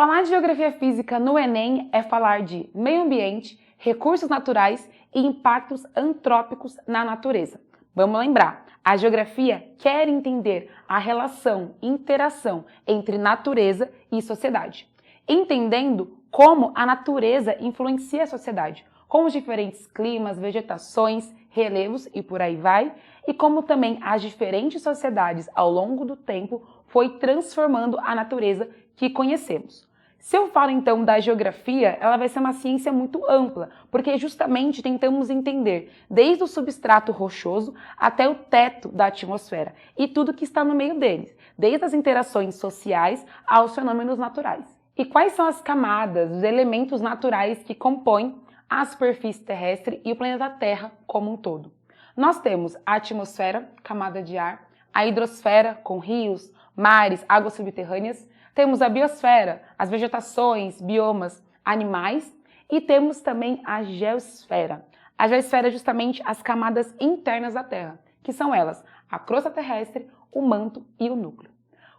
Falar de geografia física no Enem é falar de meio ambiente, recursos naturais e impactos antrópicos na natureza. Vamos lembrar, a geografia quer entender a relação e interação entre natureza e sociedade, entendendo como a natureza influencia a sociedade, com os diferentes climas, vegetações, relevos e por aí vai, e como também as diferentes sociedades ao longo do tempo foi transformando a natureza que conhecemos. Se eu falo então da geografia, ela vai ser uma ciência muito ampla, porque justamente tentamos entender desde o substrato rochoso até o teto da atmosfera e tudo que está no meio deles, desde as interações sociais aos fenômenos naturais. E quais são as camadas, os elementos naturais que compõem a superfície terrestre e o planeta Terra como um todo? Nós temos a atmosfera, camada de ar, a hidrosfera, com rios, mares, águas subterrâneas, temos a biosfera, as vegetações, biomas, animais, e temos também a geosfera. A geosfera é justamente as camadas internas da Terra, que são elas a crosta terrestre, o manto e o núcleo.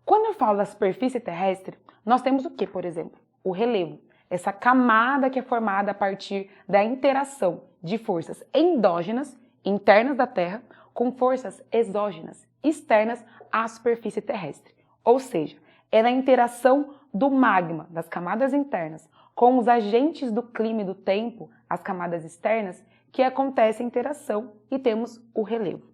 Quando eu falo da superfície terrestre, nós temos o que, por exemplo? O relevo, essa camada que é formada a partir da interação de forças endógenas, internas da Terra, com forças exógenas, externas à superfície terrestre. Ou seja, é na interação do magma, das camadas internas, com os agentes do clima e do tempo, as camadas externas, que acontece a interação e temos o relevo.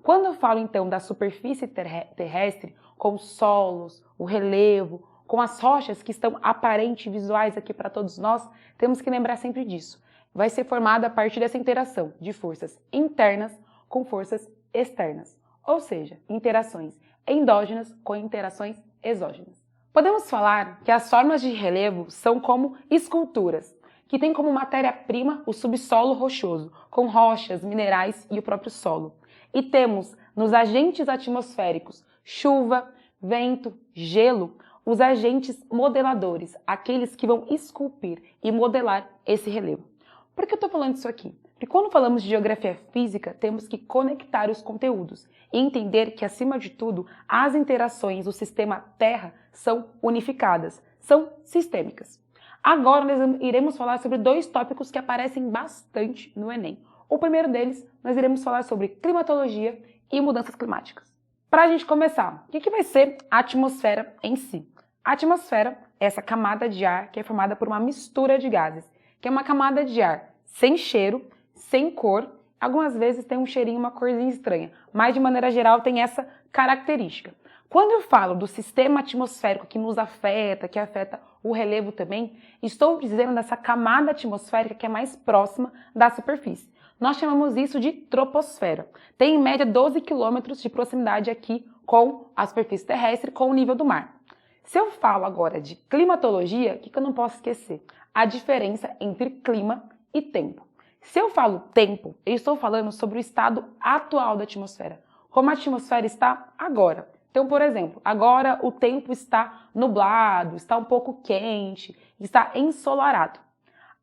Quando eu falo então da superfície terrestre, com os solos, o relevo, com as rochas que estão aparentes e visuais aqui para todos nós, temos que lembrar sempre disso. Vai ser formada a partir dessa interação de forças internas com forças externas, ou seja, interações endógenas com interações exógenas. Podemos falar que as formas de relevo são como esculturas, que têm como matéria-prima o subsolo rochoso, com rochas, minerais e o próprio solo. E temos nos agentes atmosféricos chuva, vento, gelo, os agentes modeladores, aqueles que vão esculpir e modelar esse relevo. Por que eu estou falando isso aqui? Porque quando falamos de geografia física, temos que conectar os conteúdos e entender que, acima de tudo, as interações do sistema Terra são unificadas, são sistêmicas. Agora nós iremos falar sobre dois tópicos que aparecem bastante no Enem. O primeiro deles, nós iremos falar sobre climatologia e mudanças climáticas. Para a gente começar, o que vai ser a atmosfera em si? A atmosfera é essa camada de ar que é formada por uma mistura de gases, que é uma camada de ar sem cheiro, sem cor, algumas vezes tem um cheirinho, uma corzinha estranha, mas de maneira geral tem essa característica. Quando eu falo do sistema atmosférico que nos afeta, que afeta o relevo também, estou dizendo dessa camada atmosférica que é mais próxima da superfície. Nós chamamos isso de troposfera. Tem em média 12 quilômetros de proximidade aqui com a superfície terrestre, com o nível do mar. Se eu falo agora de climatologia, o que eu não posso esquecer? A diferença entre clima e tempo. Se eu falo tempo, eu estou falando sobre o estado atual da atmosfera, como a atmosfera está agora. Então, por exemplo, agora o tempo está nublado, está um pouco quente, está ensolarado.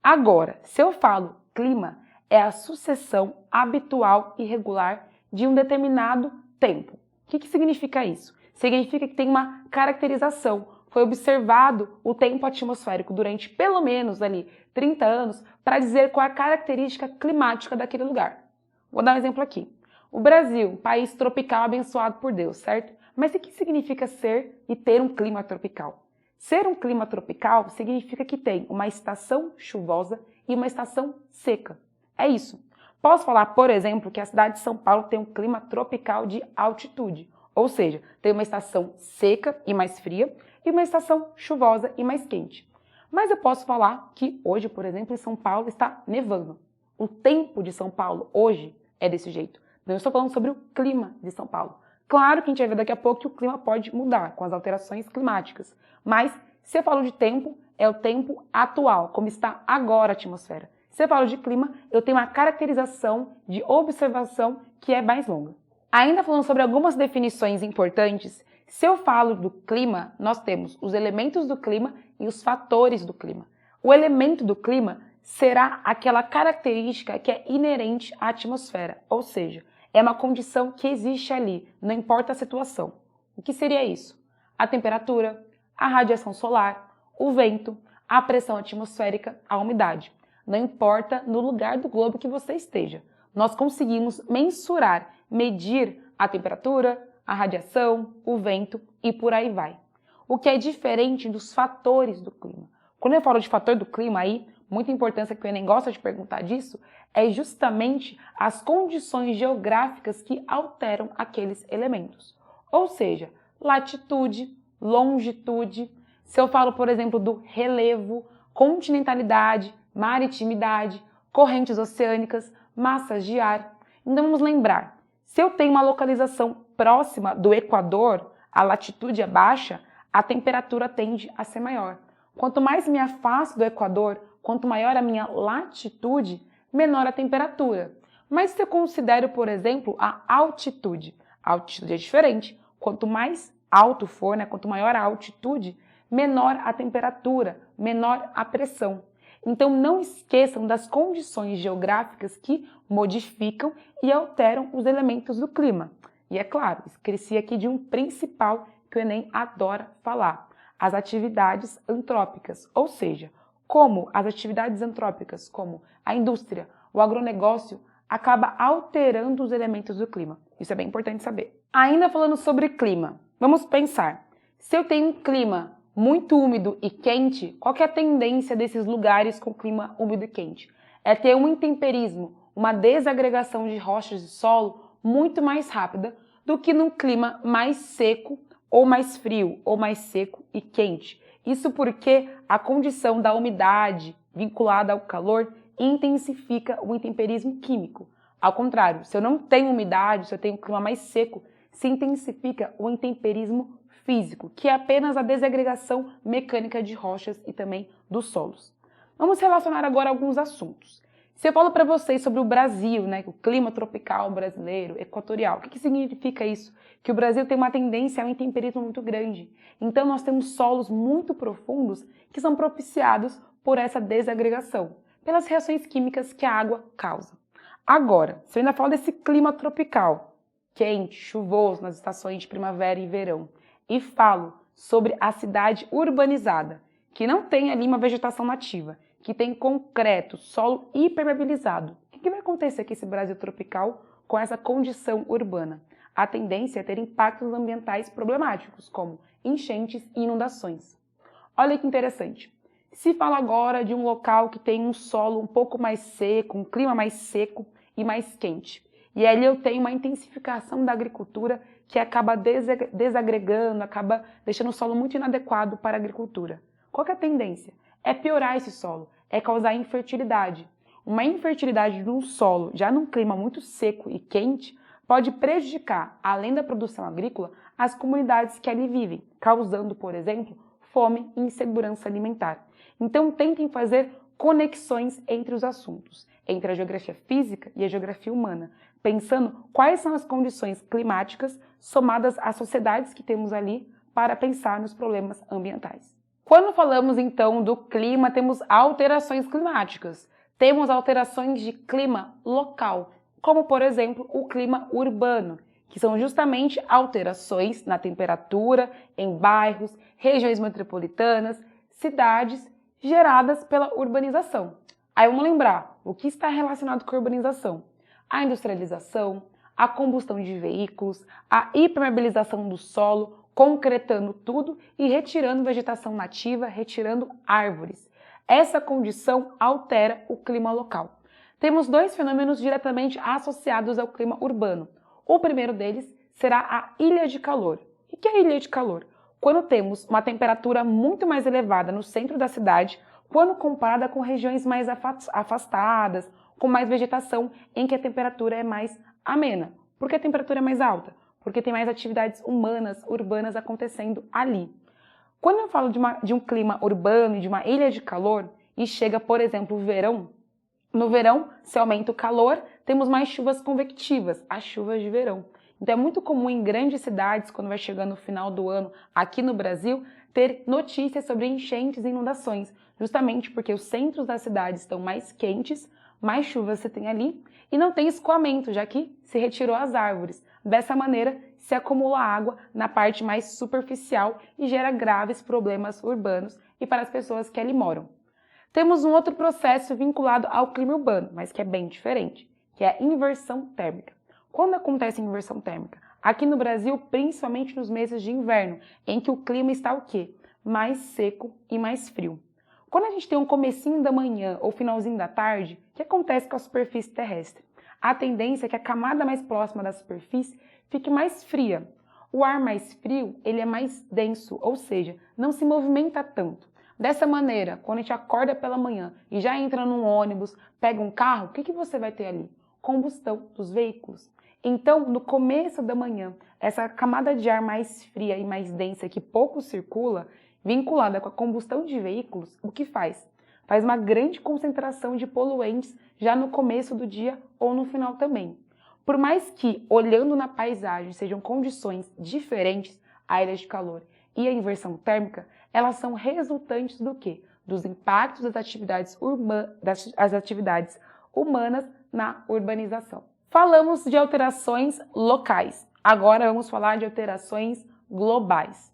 Agora, se eu falo clima, é a sucessão habitual e regular de um determinado tempo. O que significa isso? Significa que tem uma caracterização. Foi observado o tempo atmosférico durante pelo menos ali 30 anos para dizer qual é a característica climática daquele lugar. Vou dar um exemplo aqui. O Brasil, um país tropical abençoado por Deus, certo? Mas o que significa ser e ter um clima tropical? Ser um clima tropical significa que tem uma estação chuvosa e uma estação seca. É isso. Posso falar, por exemplo, que a cidade de São Paulo tem um clima tropical de altitude, ou seja, tem uma estação seca e mais fria e uma estação chuvosa e mais quente. Mas eu posso falar que hoje, por exemplo, em São Paulo está nevando. O tempo de São Paulo hoje é desse jeito. Não estou falando sobre o clima de São Paulo. Claro que a gente vai ver daqui a pouco que o clima pode mudar com as alterações climáticas. Mas se eu falo de tempo, é o tempo atual, como está agora a atmosfera. Se eu falo de clima, eu tenho uma caracterização de observação que é mais longa. Ainda falando sobre algumas definições importantes, se eu falo do clima, nós temos os elementos do clima e os fatores do clima. O elemento do clima será aquela característica que é inerente à atmosfera, ou seja, é uma condição que existe ali, não importa a situação. O que seria isso? A temperatura, a radiação solar, o vento, a pressão atmosférica, a umidade. Não importa no lugar do globo que você esteja, nós conseguimos mensurar, medir a temperatura, a radiação, o vento e por aí vai. O que é diferente dos fatores do clima. Quando eu falo de fator do clima aí, muita importância que o Enem gosta de perguntar disso, é justamente as condições geográficas que alteram aqueles elementos. Ou seja, latitude, longitude. Se eu falo, por exemplo, do relevo, continentalidade, maritimidade, correntes oceânicas, massas de ar. Então vamos lembrar, se eu tenho uma localização próxima do Equador, a latitude é baixa, a temperatura tende a ser maior. Quanto mais me afasto do Equador, quanto maior a minha latitude, menor a temperatura. Mas se eu considero, por exemplo, a altitude é diferente. Quanto mais alto for, quanto maior a altitude, menor a temperatura, menor a pressão. Então não esqueçam das condições geográficas que modificam e alteram os elementos do clima. E é claro, esqueci aqui de um principal que o Enem adora falar, as atividades antrópicas, ou seja, como as atividades antrópicas, como a indústria, o agronegócio, acaba alterando os elementos do clima. Isso é bem importante saber. Ainda falando sobre clima, vamos pensar, se eu tenho um clima muito úmido e quente, qual que é a tendência desses lugares com clima úmido e quente? É ter um intemperismo, uma desagregação de rochas de solo muito mais rápida do que num clima mais seco ou mais frio, ou mais seco e quente. Isso porque a condição da umidade vinculada ao calor intensifica o intemperismo químico. Ao contrário, se eu não tenho umidade, se eu tenho um clima mais seco, se intensifica o intemperismo físico, que é apenas a desagregação mecânica de rochas e também dos solos. Vamos relacionar agora alguns assuntos. Se eu falo para vocês sobre o Brasil, o clima tropical brasileiro, equatorial, o que significa isso? Que o Brasil tem uma tendência a um intemperismo muito grande. Então nós temos solos muito profundos que são propiciados por essa desagregação, pelas reações químicas que a água causa. Agora, se eu ainda falo desse clima tropical, quente, chuvoso nas estações de primavera e verão, e falo sobre a cidade urbanizada, que não tem ali uma vegetação nativa, que tem concreto, solo hipermeabilizado. O que vai acontecer com esse Brasil tropical com essa condição urbana? A tendência é ter impactos ambientais problemáticos, como enchentes e inundações. Olha que interessante. Se fala agora de um local que tem um solo um pouco mais seco, um clima mais seco e mais quente. E ali eu tenho uma intensificação da agricultura que acaba desagregando, acaba deixando o solo muito inadequado para a agricultura. Qual que é a tendência? É piorar esse solo, é causar infertilidade. Uma infertilidade de um solo, já num clima muito seco e quente, pode prejudicar, além da produção agrícola, as comunidades que ali vivem, causando, por exemplo, fome e insegurança alimentar. Então tentem fazer conexões entre os assuntos, entre a geografia física e a geografia humana, pensando quais são as condições climáticas somadas às sociedades que temos ali para pensar nos problemas ambientais. Quando falamos então do clima, temos alterações climáticas. Temos alterações de clima local, como por exemplo o clima urbano, que são justamente alterações na temperatura em bairros, regiões metropolitanas, cidades geradas pela urbanização. Aí vamos lembrar, o que está relacionado com a urbanização? A industrialização, a combustão de veículos, a hipermeabilização do solo, concretando tudo e retirando vegetação nativa, retirando árvores. Essa condição altera o clima local. Temos dois fenômenos diretamente associados ao clima urbano. O primeiro deles será a ilha de calor. O que é a ilha de calor? Quando temos uma temperatura muito mais elevada no centro da cidade, quando comparada com regiões mais afastadas, com mais vegetação, em que a temperatura é mais amena. Por que a temperatura é mais alta? Porque tem mais atividades humanas, urbanas acontecendo ali. Quando eu falo de um clima urbano e de uma ilha de calor, e chega, por exemplo, o verão, no verão, se aumenta o calor, temos mais chuvas convectivas, as chuvas de verão. Então é muito comum em grandes cidades, quando vai chegando o final do ano, aqui no Brasil, ter notícias sobre enchentes e inundações, justamente porque os centros das cidades estão mais quentes, mais chuvas você tem ali, e não tem escoamento, já que se retirou as árvores. Dessa maneira, se acumula água na parte mais superficial e gera graves problemas urbanos e para as pessoas que ali moram. Temos um outro processo vinculado ao clima urbano, mas que é bem diferente, que é a inversão térmica. Quando acontece a inversão térmica? Aqui no Brasil, principalmente nos meses de inverno, em que o clima está o quê? Mais seco e mais frio. Quando a gente tem um comecinho da manhã ou finalzinho da tarde, o que acontece com a superfície terrestre? A tendência é que a camada mais próxima da superfície fique mais fria. O ar mais frio, ele é mais denso, ou seja, não se movimenta tanto. Dessa maneira, quando a gente acorda pela manhã e já entra num ônibus, pega um carro, o que você vai ter ali? Combustão dos veículos. Então, no começo da manhã, essa camada de ar mais fria e mais densa que pouco circula, vinculada com a combustão de veículos, o que faz? Faz uma grande concentração de poluentes já no começo do dia ou no final também. Por mais que, olhando na paisagem, sejam condições diferentes, a ilha de calor e a inversão térmica, elas são resultantes do quê? Dos impactos das atividades humanas na urbanização. Falamos de alterações locais, agora vamos falar de alterações globais.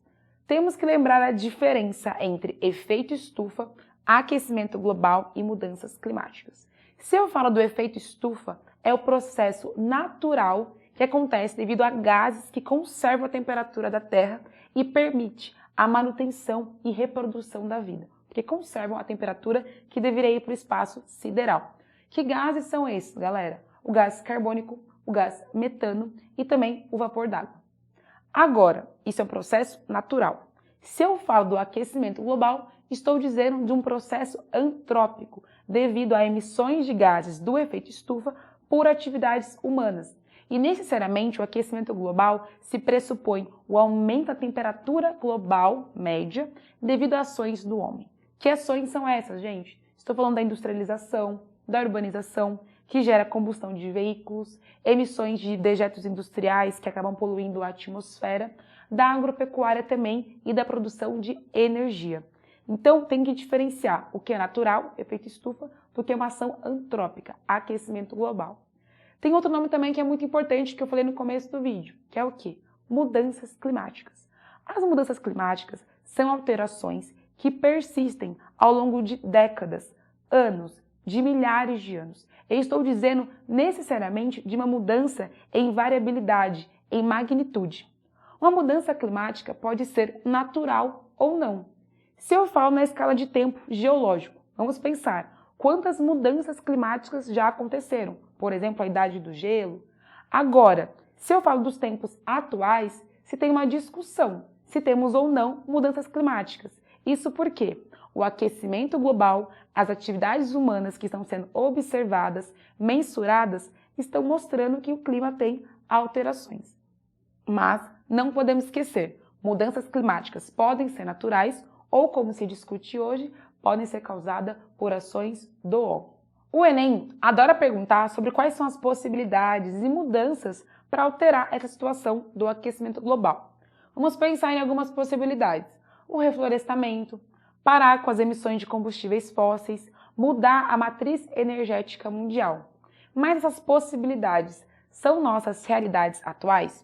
Temos que lembrar a diferença entre efeito estufa, aquecimento global e mudanças climáticas. Se eu falo do efeito estufa, é o processo natural que acontece devido a gases que conservam a temperatura da Terra e permite a manutenção e reprodução da vida, porque conservam a temperatura que deveria ir para o espaço sideral. Que gases são esses, galera? O gás carbônico, o gás metano e também o vapor d'água. Agora, isso é um processo natural. Se eu falo do aquecimento global, estou dizendo de um processo antrópico, devido a emissões de gases do efeito estufa por atividades humanas. E necessariamente o aquecimento global se pressupõe o aumento da temperatura global média devido a ações do homem. Que ações são essas, gente? Estou falando da industrialização, da urbanização, que gera combustão de veículos, emissões de dejetos industriais que acabam poluindo a atmosfera, da agropecuária também e da produção de energia. Então, tem que diferenciar o que é natural, efeito estufa, do que é uma ação antrópica, aquecimento global. Tem outro nome também que é muito importante, que eu falei no começo do vídeo, que é o quê? Mudanças climáticas. As mudanças climáticas são alterações que persistem ao longo de décadas, anos, de milhares de anos. Eu estou dizendo necessariamente de uma mudança em variabilidade, em magnitude. Uma mudança climática pode ser natural ou não. Se eu falo na escala de tempo geológico, vamos pensar quantas mudanças climáticas já aconteceram. Por exemplo, a idade do gelo. Agora, se eu falo dos tempos atuais, se tem uma discussão se temos ou não mudanças climáticas. Isso porque o aquecimento global, as atividades humanas que estão sendo observadas, mensuradas, estão mostrando que o clima tem alterações. Mas não podemos esquecer, mudanças climáticas podem ser naturais ou, como se discute hoje, podem ser causadas por ações do homem. O Enem adora perguntar sobre quais são as possibilidades e mudanças para alterar essa situação do aquecimento global. Vamos pensar em algumas possibilidades. O reflorestamento, parar com as emissões de combustíveis fósseis, mudar a matriz energética mundial. Mas essas possibilidades são nossas realidades atuais?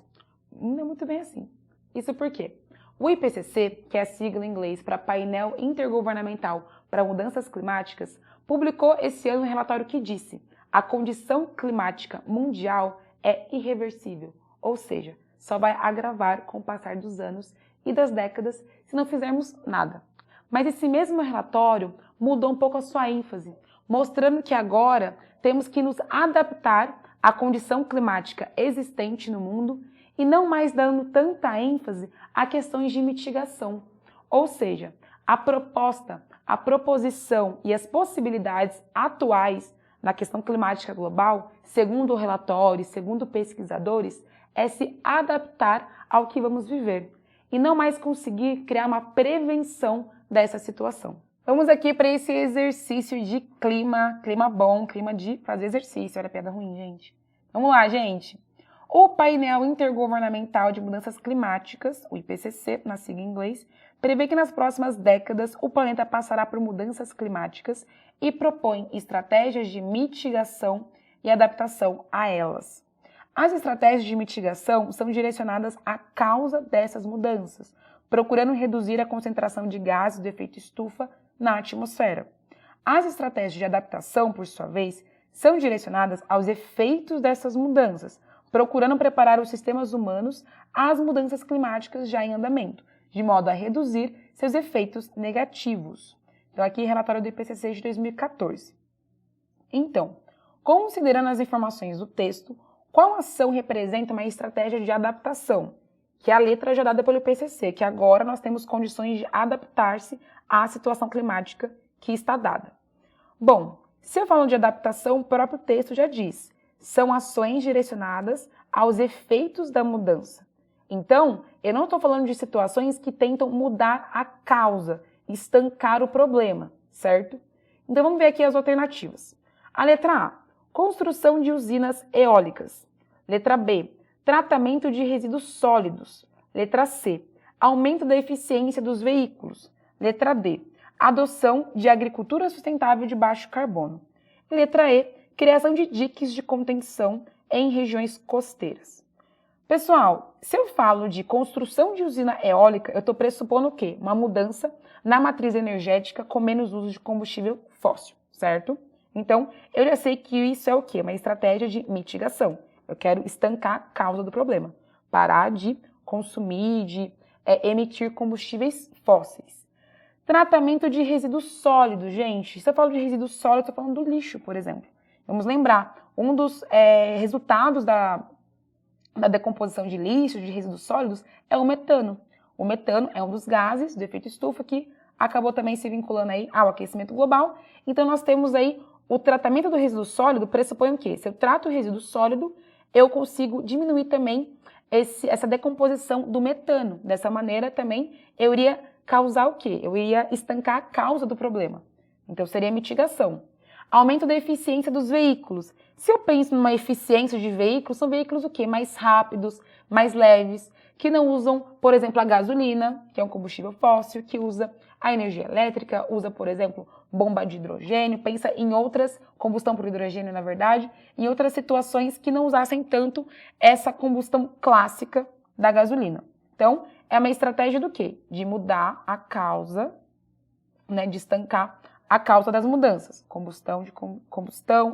Não é muito bem assim. Isso por quê? O IPCC, que é a sigla em inglês para Painel Intergovernamental para Mudanças Climáticas, publicou esse ano um relatório que disse: a condição climática mundial é irreversível, ou seja, só vai agravar com o passar dos anos e das décadas se não fizermos nada. Mas esse mesmo relatório mudou um pouco a sua ênfase, mostrando que agora temos que nos adaptar à condição climática existente no mundo e não mais dando tanta ênfase a questões de mitigação. Ou seja, a proposta, a proposição e as possibilidades atuais na questão climática global, segundo o relatório e segundo pesquisadores, é se adaptar ao que vamos viver e não mais conseguir criar uma prevenção dessa situação. Vamos aqui para esse exercício de clima bom, clima de fazer exercício. Olha a piada ruim, gente. Vamos lá, gente. O Painel Intergovernamental de Mudanças Climáticas, o IPCC, na sigla em inglês, prevê que nas próximas décadas o planeta passará por mudanças climáticas e propõe estratégias de mitigação e adaptação a elas. As estratégias de mitigação são direcionadas à causa dessas mudanças, procurando reduzir a concentração de gases do efeito estufa na atmosfera. As estratégias de adaptação, por sua vez, são direcionadas aos efeitos dessas mudanças, procurando preparar os sistemas humanos às mudanças climáticas já em andamento, de modo a reduzir seus efeitos negativos. Então, aqui, relatório do IPCC de 2014. Então, considerando as informações do texto, qual ação representa uma estratégia de adaptação? Que é a letra já dada pelo IPCC, que agora nós temos condições de adaptar-se à situação climática que está dada. Bom, se eu falo de adaptação, o próprio texto já diz, são ações direcionadas aos efeitos da mudança. Então, eu não estou falando de situações que tentam mudar a causa, estancar o problema, certo? Então, vamos ver aqui as alternativas. A letra A, construção de usinas eólicas. Letra B, tratamento de resíduos sólidos. Letra C, aumento da eficiência dos veículos. Letra D, adoção de agricultura sustentável de baixo carbono. Letra E, criação de diques de contenção em regiões costeiras. Pessoal, se eu falo de construção de usina eólica, eu estou pressupondo o quê? Uma mudança na matriz energética com menos uso de combustível fóssil, certo? Então, eu já sei que isso é o quê? Uma estratégia de mitigação. Eu quero estancar a causa do problema. Parar de consumir, de emitir combustíveis fósseis. Tratamento de resíduos sólidos, gente. Se eu falo de resíduos sólidos, eu estou falando do lixo, por exemplo. Vamos lembrar, um dos resultados da decomposição de lixo, de resíduos sólidos, é o metano. O metano é um dos gases do efeito estufa que acabou também se vinculando aí ao aquecimento global. Então, nós temos aí o tratamento do resíduo sólido pressupõe o quê? Se eu trato o resíduo sólido, eu consigo diminuir também essa decomposição do metano. Dessa maneira, também, eu iria causar o quê? Eu iria estancar a causa do problema. Então, seria mitigação. Aumento da eficiência dos veículos. Se eu penso numa eficiência de veículos, são veículos o quê? Mais rápidos, mais leves, que não usam, por exemplo, a gasolina, que é um combustível fóssil, que usa a energia elétrica, usa, por exemplo, bomba de hidrogênio, pensa em outras, combustão por hidrogênio, na verdade, em outras situações que não usassem tanto essa combustão clássica da gasolina. Então, é uma estratégia do quê? De mudar a causa, né, de estancar a causa das mudanças, combustão,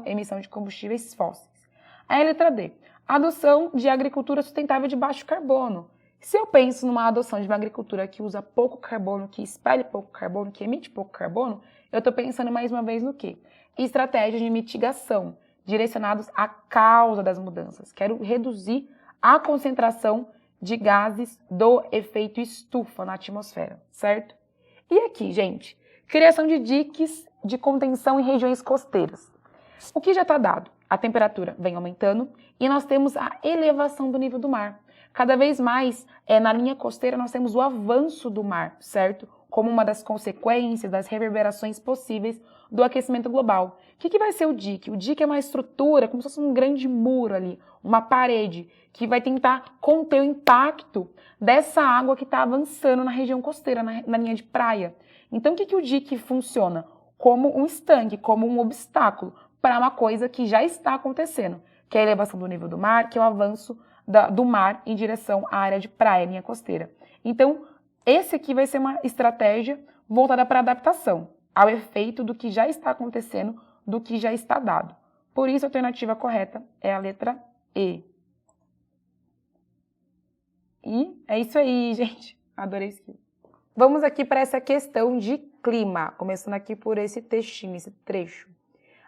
emissão de combustíveis fósseis. Aí a letra D, adoção de agricultura sustentável de baixo carbono. Se eu penso numa adoção de uma agricultura que usa pouco carbono, que espelhe pouco carbono, que emite pouco carbono, eu estou pensando mais uma vez no quê? Estratégias de mitigação, direcionados à causa das mudanças. Quero reduzir a concentração de gases do efeito estufa na atmosfera, certo? E aqui, gente, criação de diques de contenção em regiões costeiras. O que já está dado? A temperatura vem aumentando e nós temos a elevação do nível do mar. Cada vez mais, na linha costeira, nós temos o avanço do mar, certo? Como uma das consequências, das reverberações possíveis do aquecimento global. O que vai ser o dique? O dique é uma estrutura, como se fosse um grande muro ali, uma parede, que vai tentar conter o impacto dessa água que está avançando na região costeira, na linha de praia. Então, o que o dique funciona? Como um estanque, como um obstáculo para uma coisa que já está acontecendo, que é a elevação do nível do mar, que é o avanço do mar em direção à área de praia, linha costeira. Então, esse aqui vai ser uma estratégia voltada para a adaptação, ao efeito do que já está acontecendo, do que já está dado. Por isso, a alternativa correta é a letra E. E é isso aí, gente. Adorei isso. Vamos aqui para essa questão de clima, começando aqui por esse textinho, esse trecho.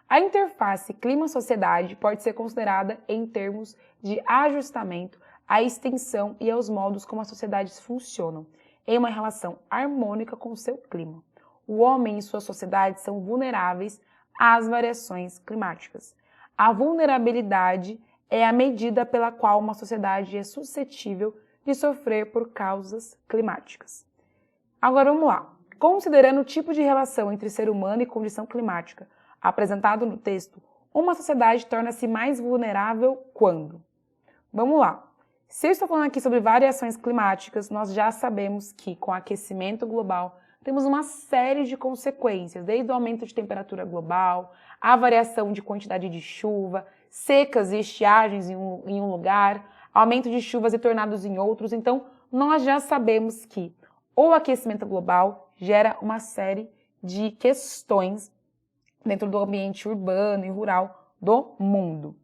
A interface clima-sociedade pode ser considerada em termos de ajustamento à extensão e aos modos como as sociedades funcionam, em uma relação harmônica com o seu clima. O homem e suas sociedades são vulneráveis às variações climáticas. A vulnerabilidade é a medida pela qual uma sociedade é suscetível de sofrer por causas climáticas. Agora vamos lá. Considerando o tipo de relação entre ser humano e condição climática apresentado no texto, uma sociedade torna-se mais vulnerável quando? Vamos lá. Se eu estou falando aqui sobre variações climáticas, nós já sabemos que com o aquecimento global temos uma série de consequências, desde o aumento de temperatura global, a variação de quantidade de chuva, secas e estiagens em um lugar, aumento de chuvas e tornados em outros. Então, nós já sabemos que O aquecimento global gera uma série de questões dentro do ambiente urbano e rural do mundo.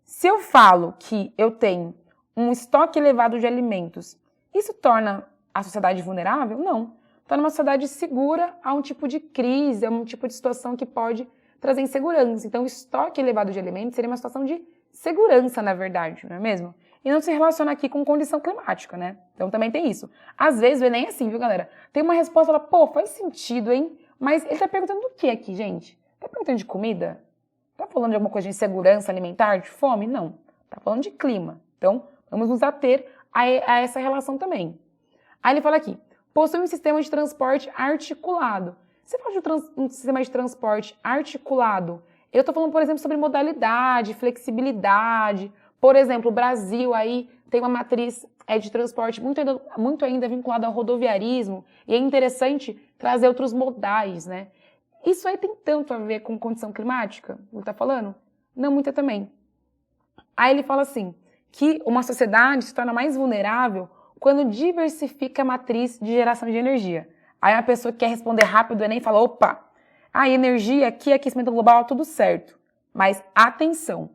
Se eu falo que eu tenho um estoque elevado de alimentos, isso torna a sociedade vulnerável? Não. Torna uma sociedade segura a um tipo de crise, a um tipo de situação que pode trazer insegurança. Então, o estoque elevado de alimentos seria uma situação de segurança, na verdade, não é mesmo? E não se relaciona aqui com condição climática, né? Então, também tem isso. Às vezes, o Enem é assim, viu, galera? Tem uma resposta, fala, pô, faz sentido, hein? Mas ele tá perguntando do que aqui, gente? Tá perguntando de comida? Tá falando de alguma coisa de insegurança alimentar, de fome? Não. Tá falando de clima. Então, vamos nos ater a essa relação também. Aí ele fala aqui, possui um sistema de transporte articulado. Você fala de um sistema de transporte articulado, eu estou falando, por exemplo, sobre modalidade, flexibilidade. Por exemplo, o Brasil aí tem uma matriz de transporte muito ainda vinculada ao rodoviarismo, e é interessante trazer outros modais, né? Isso aí tem tanto a ver com condição climática? Ele está falando? Não, muita também. Aí ele fala assim, que uma sociedade se torna mais vulnerável quando diversifica a matriz de geração de energia. Aí uma pessoa que quer responder rápido do Enem fala, opa, energia aqui, aquecimento global, tudo certo. Mas atenção,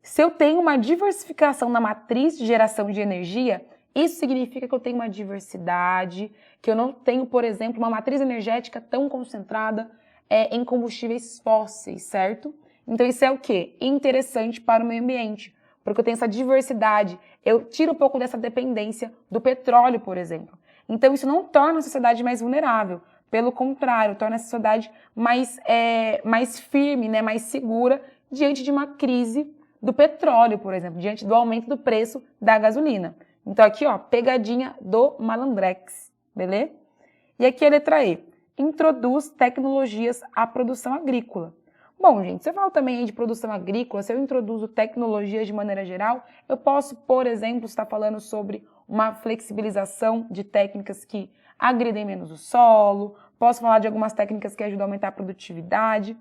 se eu tenho uma diversificação na matriz de geração de energia, isso significa que eu tenho uma diversidade, que eu não tenho, por exemplo, uma matriz energética tão concentrada em combustíveis fósseis, certo? Então isso é o quê? Interessante para o meio ambiente, porque eu tenho essa diversidade, eu tiro um pouco dessa dependência do petróleo, por exemplo. Então isso não torna a sociedade mais vulnerável, pelo contrário, torna a sociedade mais firme, né, mais segura diante de uma crise do petróleo, por exemplo, diante do aumento do preço da gasolina. Então aqui, ó, pegadinha do malandrex, beleza? E aqui a letra E, introduz tecnologias à produção agrícola. Bom, gente, se eu falo também aí de produção agrícola, se eu introduzo tecnologias de maneira geral, eu posso, por exemplo, estar falando sobre uma flexibilização de técnicas que agridem menos o solo, posso falar de algumas técnicas que ajudam a aumentar a produtividade,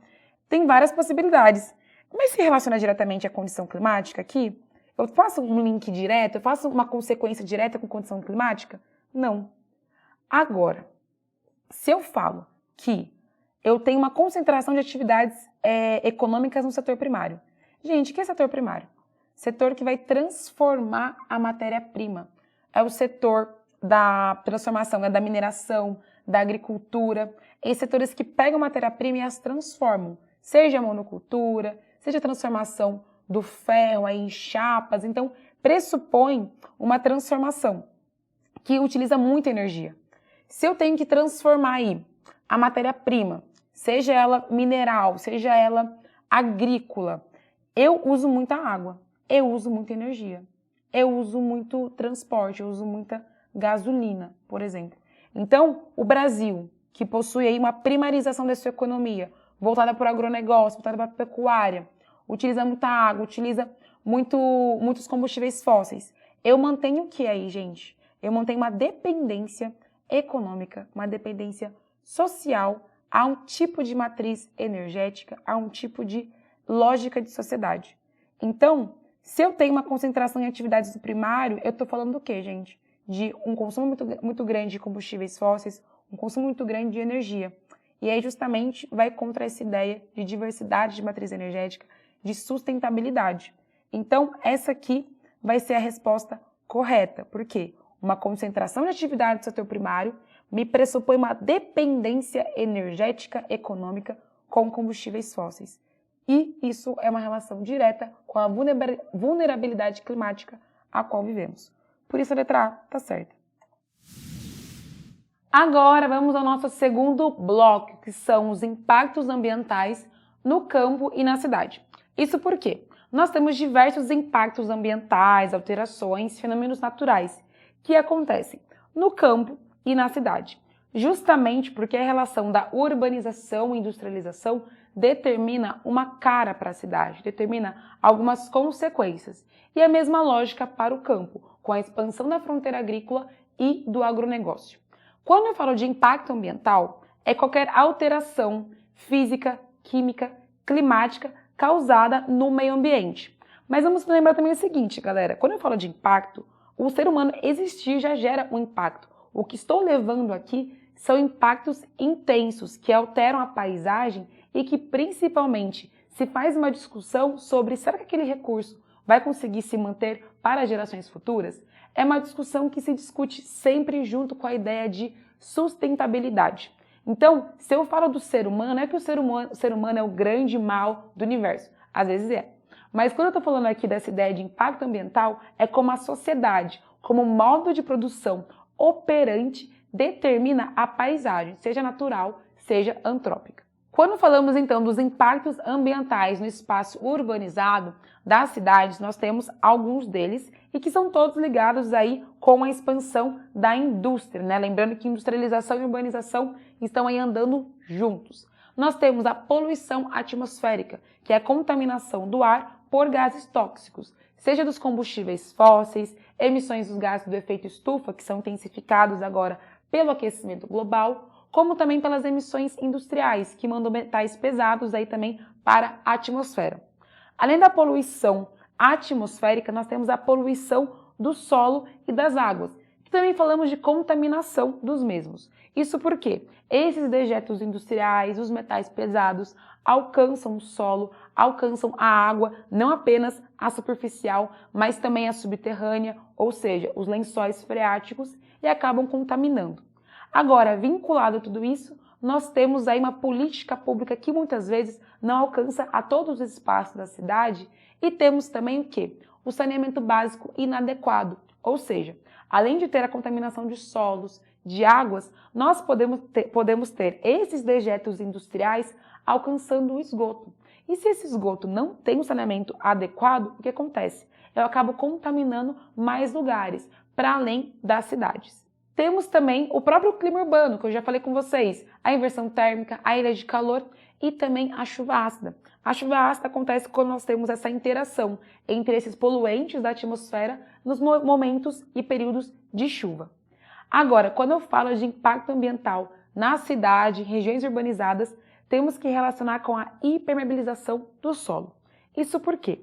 tem várias possibilidades. Mas se relaciona diretamente à condição climática aqui, eu faço um link direto, eu faço uma consequência direta com condição climática? Não. Agora, se eu falo que eu tenho uma concentração de atividades econômicas no setor primário. Gente, o que é setor primário? Setor que vai transformar a matéria-prima. É o setor da transformação, da mineração, da agricultura. Esses setores que pegam matéria-prima e as transformam. Seja a monocultura, seja a transformação do ferro aí em chapas. Então, pressupõe uma transformação que utiliza muita energia. Se eu tenho que transformar aí a matéria-prima, seja ela mineral, seja ela agrícola, eu uso muita água, eu uso muita energia, eu uso muito transporte, eu uso muita gasolina, por exemplo. Então, o Brasil, que possui aí uma primarização da sua economia, voltada para o agronegócio, voltada para a pecuária, utiliza muita água, utiliza muitos combustíveis fósseis. Eu mantenho o que aí, gente? Eu mantenho uma dependência econômica, uma dependência social a um tipo de matriz energética, a um tipo de lógica de sociedade. Então, se eu tenho uma concentração em atividades do primário, eu estou falando do quê, gente? De um consumo muito grande de combustíveis fósseis, um consumo muito grande de energia. E aí, justamente, vai contra essa ideia de diversidade de matriz energética, de sustentabilidade. Então, essa aqui vai ser a resposta correta. Por quê? Uma concentração de atividade do setor primário me pressupõe uma dependência energética econômica com combustíveis fósseis. E isso é uma relação direta com a vulnerabilidade climática a qual vivemos. Por isso a letra A está certa. Agora vamos ao nosso segundo bloco, que são os impactos ambientais no campo e na cidade. Isso porque nós temos diversos impactos ambientais, alterações, fenômenos naturais que acontecem no campo e na cidade, justamente porque a relação da urbanização e industrialização determina uma cara para a cidade, determina algumas consequências. E a mesma lógica para o campo, com a expansão da fronteira agrícola e do agronegócio. Quando eu falo de impacto ambiental, é qualquer alteração física, química, climática causada no meio ambiente. Mas vamos lembrar também o seguinte, galera, quando eu falo de impacto, o ser humano existir já gera um impacto. O que estou levando aqui são impactos intensos que alteram a paisagem e que principalmente se faz uma discussão sobre será que aquele recurso vai conseguir se manter para gerações futuras? É uma discussão que se discute sempre junto com a ideia de sustentabilidade. Então, se eu falo do ser humano, é que o ser humano é o grande mal do universo. Às vezes é. Mas quando eu estou falando aqui dessa ideia de impacto ambiental, é como a sociedade, como modo de produção operante, determina a paisagem, seja natural, seja antrópica. Quando falamos então dos impactos ambientais no espaço urbanizado das cidades, nós temos alguns deles e que são todos ligados aí com a expansão da indústria, né? Lembrando que industrialização e urbanização estão aí andando juntos. Nós temos a poluição atmosférica, que é a contaminação do ar por gases tóxicos, seja dos combustíveis fósseis, emissões dos gases do efeito estufa, que são intensificados agora pelo aquecimento global, como também pelas emissões industriais, que mandam metais pesados aí também para a atmosfera. Além da poluição atmosférica, nós temos a poluição do solo e das águas, que também falamos de contaminação dos mesmos. Isso porque esses dejetos industriais, os metais pesados, alcançam o solo, alcançam a água, não apenas a superficial, mas também a subterrânea, ou seja, os lençóis freáticos, e acabam contaminando. Agora, vinculado a tudo isso, nós temos aí uma política pública que muitas vezes não alcança a todos os espaços da cidade e temos também o quê? O saneamento básico inadequado, ou seja, além de ter a contaminação de solos, de águas, nós podemos ter esses dejetos industriais alcançando o esgoto. E se esse esgoto não tem um saneamento adequado, o que acontece? Eu acabo contaminando mais lugares, para além das cidades. Temos também o próprio clima urbano, que eu já falei com vocês, a inversão térmica, a ilha de calor e também a chuva ácida. A chuva ácida acontece quando nós temos essa interação entre esses poluentes da atmosfera nos momentos e períodos de chuva. Agora, quando eu falo de impacto ambiental na cidade, regiões urbanizadas, temos que relacionar com a impermeabilização do solo. Isso por quê?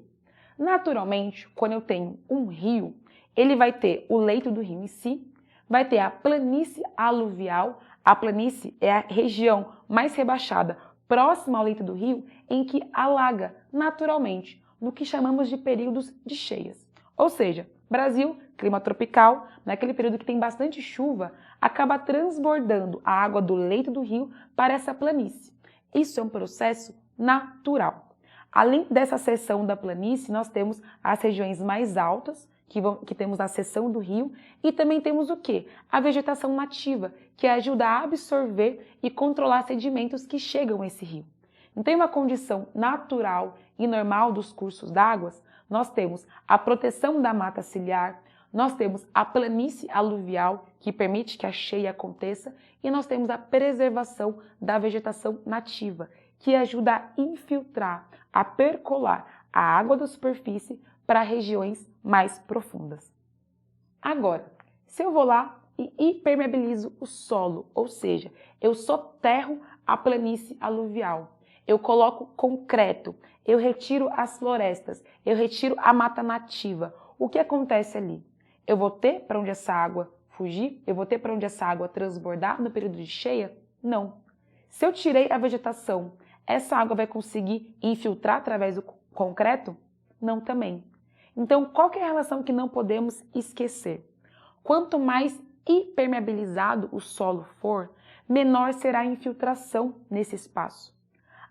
Naturalmente, quando eu tenho um rio, ele vai ter o leito do rio em si, vai ter a planície aluvial. A planície é a região mais rebaixada, próxima ao leito do rio, em que alaga naturalmente, no que chamamos de períodos de cheias. Ou seja, Brasil, clima tropical, naquele período que tem bastante chuva, acaba transbordando a água do leito do rio para essa planície. Isso é um processo natural. Além dessa seção da planície, nós temos as regiões mais altas, que temos a seção do rio, e também temos o quê? A vegetação nativa, que ajuda a absorver e controlar sedimentos que chegam a esse rio. Então, em uma condição natural e normal dos cursos d'água, nós temos a proteção da mata ciliar, nós temos a planície aluvial, que permite que a cheia aconteça, e nós temos a preservação da vegetação nativa, que ajuda a infiltrar, a percolar a água da superfície para regiões mais profundas. Agora, se eu vou lá e impermeabilizo o solo, ou seja, eu soterro a planície aluvial, eu coloco concreto, eu retiro as florestas, eu retiro a mata nativa, o que acontece ali? Eu vou ter para onde essa água fugir? Eu vou ter para onde essa água transbordar no período de cheia? Não. Se eu tirei a vegetação, essa água vai conseguir infiltrar através do concreto? Não também. Então, qual que é a relação que não podemos esquecer? Quanto mais impermeabilizado o solo for, menor será a infiltração nesse espaço.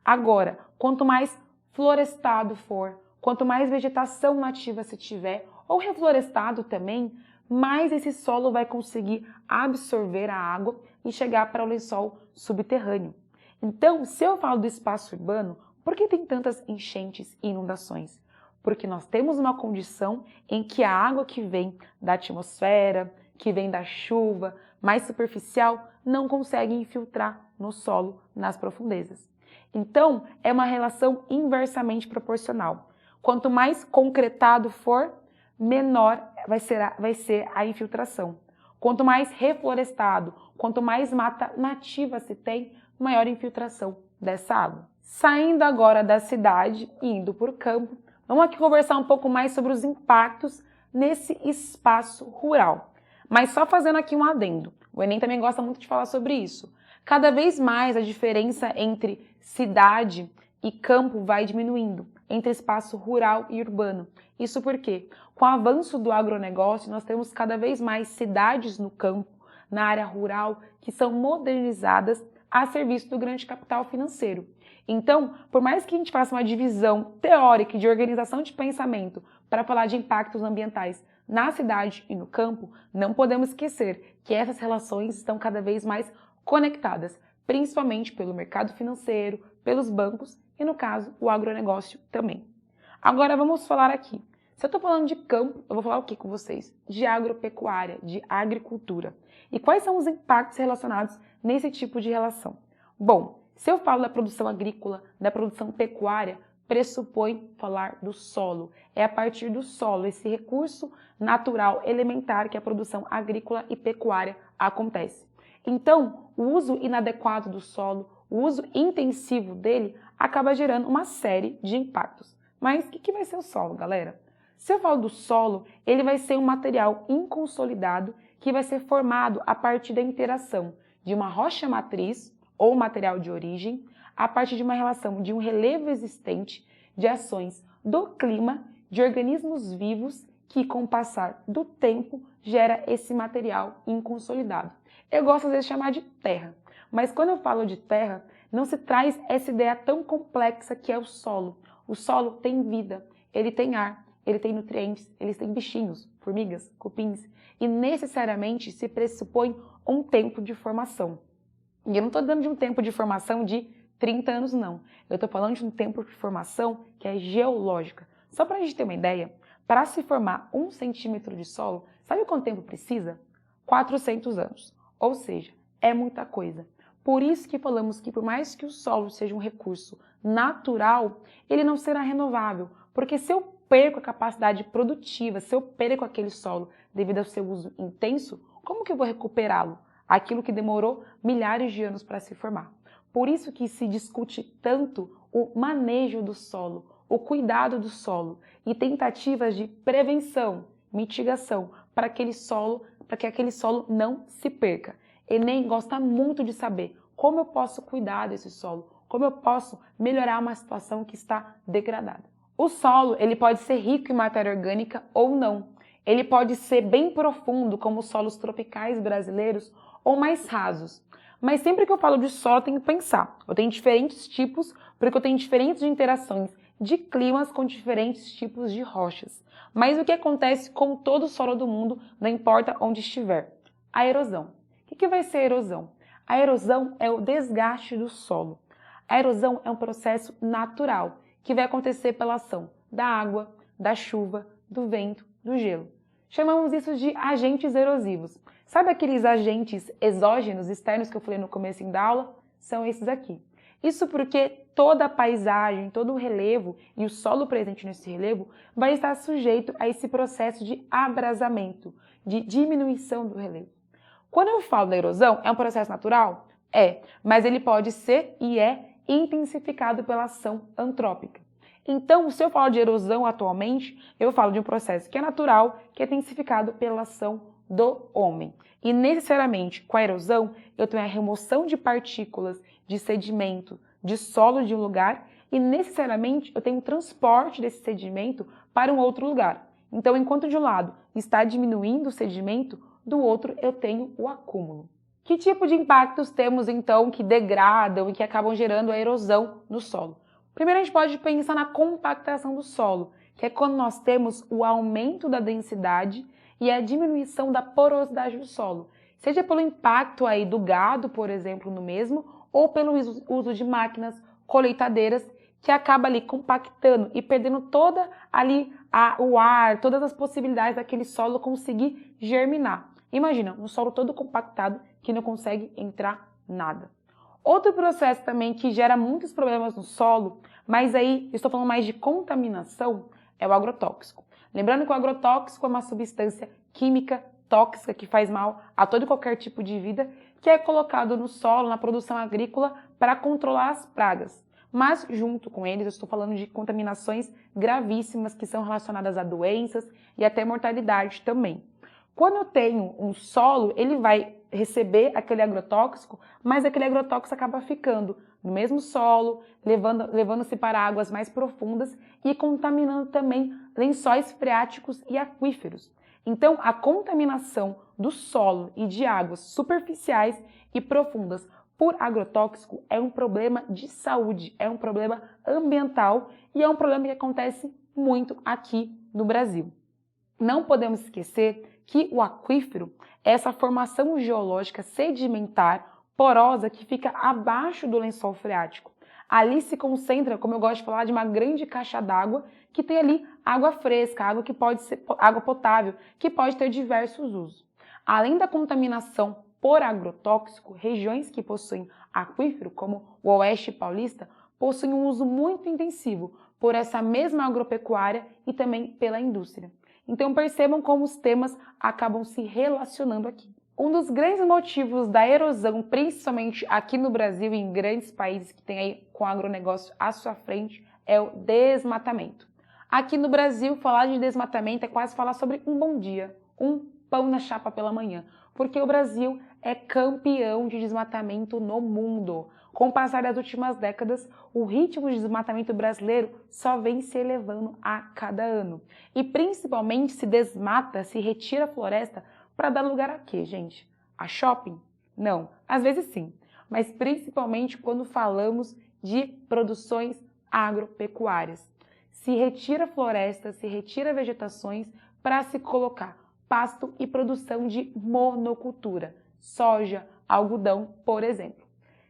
Agora, quanto mais florestado for, quanto mais vegetação nativa se tiver, ou reflorestado também, mais esse solo vai conseguir absorver a água e chegar para o lençol subterrâneo. Então, se eu falo do espaço urbano, por que tem tantas enchentes e inundações? Porque nós temos uma condição em que a água que vem da atmosfera, que vem da chuva, mais superficial, não consegue infiltrar no solo, nas profundezas. Então, é uma relação inversamente proporcional. Quanto mais concretado for, menor vai ser a infiltração. Quanto mais reflorestado, quanto mais mata nativa se tem, maior a infiltração dessa água. Saindo agora da cidade e indo para o campo, vamos aqui conversar um pouco mais sobre os impactos nesse espaço rural. Mas só fazendo aqui um adendo. O Enem também gosta muito de falar sobre isso. Cada vez mais a diferença entre cidade e campo vai diminuindo, entre espaço rural e urbano. Isso porque, com o avanço do agronegócio, nós temos cada vez mais cidades no campo, na área rural, que são modernizadas a serviço do grande capital financeiro. Então, por mais que a gente faça uma divisão teórica de organização de pensamento para falar de impactos ambientais na cidade e no campo, não podemos esquecer que essas relações estão cada vez mais conectadas, principalmente pelo mercado financeiro, pelos bancos e, no caso, o agronegócio também. Agora vamos falar aqui. Se eu estou falando de campo, eu vou falar o que com vocês? De agropecuária, de agricultura. E quais são os impactos relacionados nesse tipo de relação? Bom, se eu falo da produção agrícola, da produção pecuária, pressupõe falar do solo. É a partir do solo, esse recurso natural elementar que a produção agrícola e pecuária acontece. Então, o uso inadequado do solo, o uso intensivo dele, acaba gerando uma série de impactos. Mas o que vai ser o solo, galera? Se eu falo do solo, ele vai ser um material inconsolidado que vai ser formado a partir da interação de uma rocha matriz ou material de origem, a partir de uma relação de um relevo existente, de ações do clima, de organismos vivos que, com o passar do tempo, gera esse material inconsolidado. Eu gosto às vezes de chamar de terra, mas quando eu falo de terra, não se traz essa ideia tão complexa que é o solo. O solo tem vida, ele tem ar, ele tem nutrientes, ele tem bichinhos, formigas, cupins, e necessariamente se pressupõe um tempo de formação. E eu não estou dando de um tempo de formação de 30 anos, não. Eu estou falando de um tempo de formação que é geológica. Só para a gente ter uma ideia, para se formar 1 centímetro de solo, sabe quanto tempo precisa? 400 anos. Ou seja, é muita coisa. Por isso que falamos que por mais que o solo seja um recurso natural, ele não será renovável. Porque se eu perco a capacidade produtiva, se eu perco aquele solo devido ao seu uso intenso, como que eu vou recuperá-lo? Aquilo que demorou milhares de anos para se formar. Por isso que se discute tanto o manejo do solo, o cuidado do solo e tentativas de prevenção, mitigação para que aquele solo não se perca. Enem gosta muito de saber como eu posso cuidar desse solo, como eu posso melhorar uma situação que está degradada. O solo, ele pode ser rico em matéria orgânica ou não. Ele pode ser bem profundo, como os solos tropicais brasileiros, ou mais rasos. Mas sempre que eu falo de solo, eu tenho que pensar. Eu tenho diferentes tipos, porque eu tenho diferentes interações de climas com diferentes tipos de rochas. Mas o que acontece com todo o solo do mundo, não importa onde estiver? A erosão. O que vai ser a erosão? A erosão é o desgaste do solo. A erosão é um processo natural, que vai acontecer pela ação da água, da chuva, do vento, do gelo. Chamamos isso de agentes erosivos. Sabe aqueles agentes exógenos, externos que eu falei no começo da aula? São esses aqui. Isso porque toda a paisagem, todo o relevo e o solo presente nesse relevo vai estar sujeito a esse processo de abrasamento, de diminuição do relevo. Quando eu falo da erosão, é um processo natural? É, mas ele pode ser e é intensificado pela ação antrópica. Então, se eu falo de erosão atualmente, eu falo de um processo que é natural, que é intensificado pela ação do homem. E necessariamente, com a erosão, eu tenho a remoção de partículas, de sedimento, de solo de um lugar e necessariamente eu tenho o transporte desse sedimento para um outro lugar. Então, enquanto de um lado está diminuindo o sedimento, do outro eu tenho o acúmulo. Que tipo de impactos temos então que degradam e que acabam gerando a erosão no solo? Primeiro a gente pode pensar na compactação do solo, que é quando nós temos o aumento da densidade e a diminuição da porosidade do solo, seja pelo impacto aí do gado, por exemplo, no mesmo, ou pelo uso de máquinas colheitadeiras que acaba ali compactando e perdendo toda ali o ar, todas as possibilidades daquele solo conseguir germinar. Imagina, um solo todo compactado que não consegue entrar nada. Outro processo também que gera muitos problemas no solo, mas aí estou falando mais de contaminação, é o agrotóxico. Lembrando que o agrotóxico é uma substância química tóxica que faz mal a todo e qualquer tipo de vida, que é colocado no solo, na produção agrícola, para controlar as pragas. Mas, junto com eles, eu estou falando de contaminações gravíssimas que são relacionadas a doenças e até mortalidade também. Quando eu tenho um solo, ele vai receber aquele agrotóxico, mas aquele agrotóxico acaba ficando no mesmo solo, levando-se para águas mais profundas e contaminando também lençóis freáticos e aquíferos. Então, a contaminação do solo e de águas superficiais e profundas por agrotóxico é um problema de saúde, é um problema ambiental e é um problema que acontece muito aqui no Brasil. Não podemos esquecer que o aquífero é essa formação geológica sedimentar porosa que fica abaixo do lençol freático. Ali se concentra, como eu gosto de falar, de uma grande caixa d'água que tem ali água fresca, água que pode ser água potável, que pode ter diversos usos. Além da contaminação por agrotóxico, regiões que possuem aquífero, como o Oeste Paulista, possuem um uso muito intensivo por essa mesma agropecuária e também pela indústria. Então percebam como os temas acabam se relacionando aqui. Um dos grandes motivos da erosão, principalmente aqui no Brasil e em grandes países que têm aí com o agronegócio à sua frente, é o desmatamento. Aqui no Brasil, falar de desmatamento é quase falar sobre um bom dia, um pão na chapa pela manhã, porque o Brasil é campeão de desmatamento no mundo. Com o passar das últimas décadas, o ritmo de desmatamento brasileiro só vem se elevando a cada ano. E principalmente se desmata, se retira a floresta para dar lugar a quê, gente? A shopping? Não, às vezes sim, mas principalmente quando falamos de produções agropecuárias. Se retira floresta, se retira vegetações para se colocar pasto e produção de monocultura, soja, algodão, por exemplo.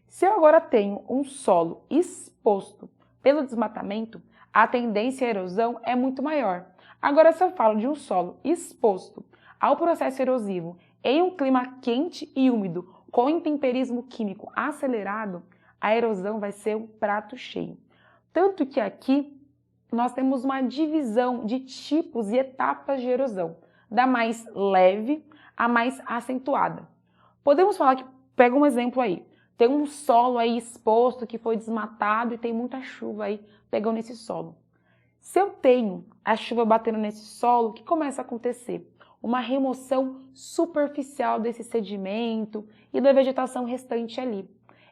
Se eu agora tenho um solo exposto pelo desmatamento, a tendência à erosão é muito maior. Agora, se eu falo de um solo exposto ao processo erosivo em um clima quente e úmido, com intemperismo químico acelerado, a erosão vai ser um prato cheio. Tanto que aqui nós temos uma divisão de tipos e etapas de erosão, da mais leve à mais acentuada. Podemos falar que, pega um exemplo aí, tem um solo aí exposto que foi desmatado e tem muita chuva aí pegando nesse solo. Se eu tenho a chuva batendo nesse solo, o que começa a acontecer? Uma remoção superficial desse sedimento e da vegetação restante ali.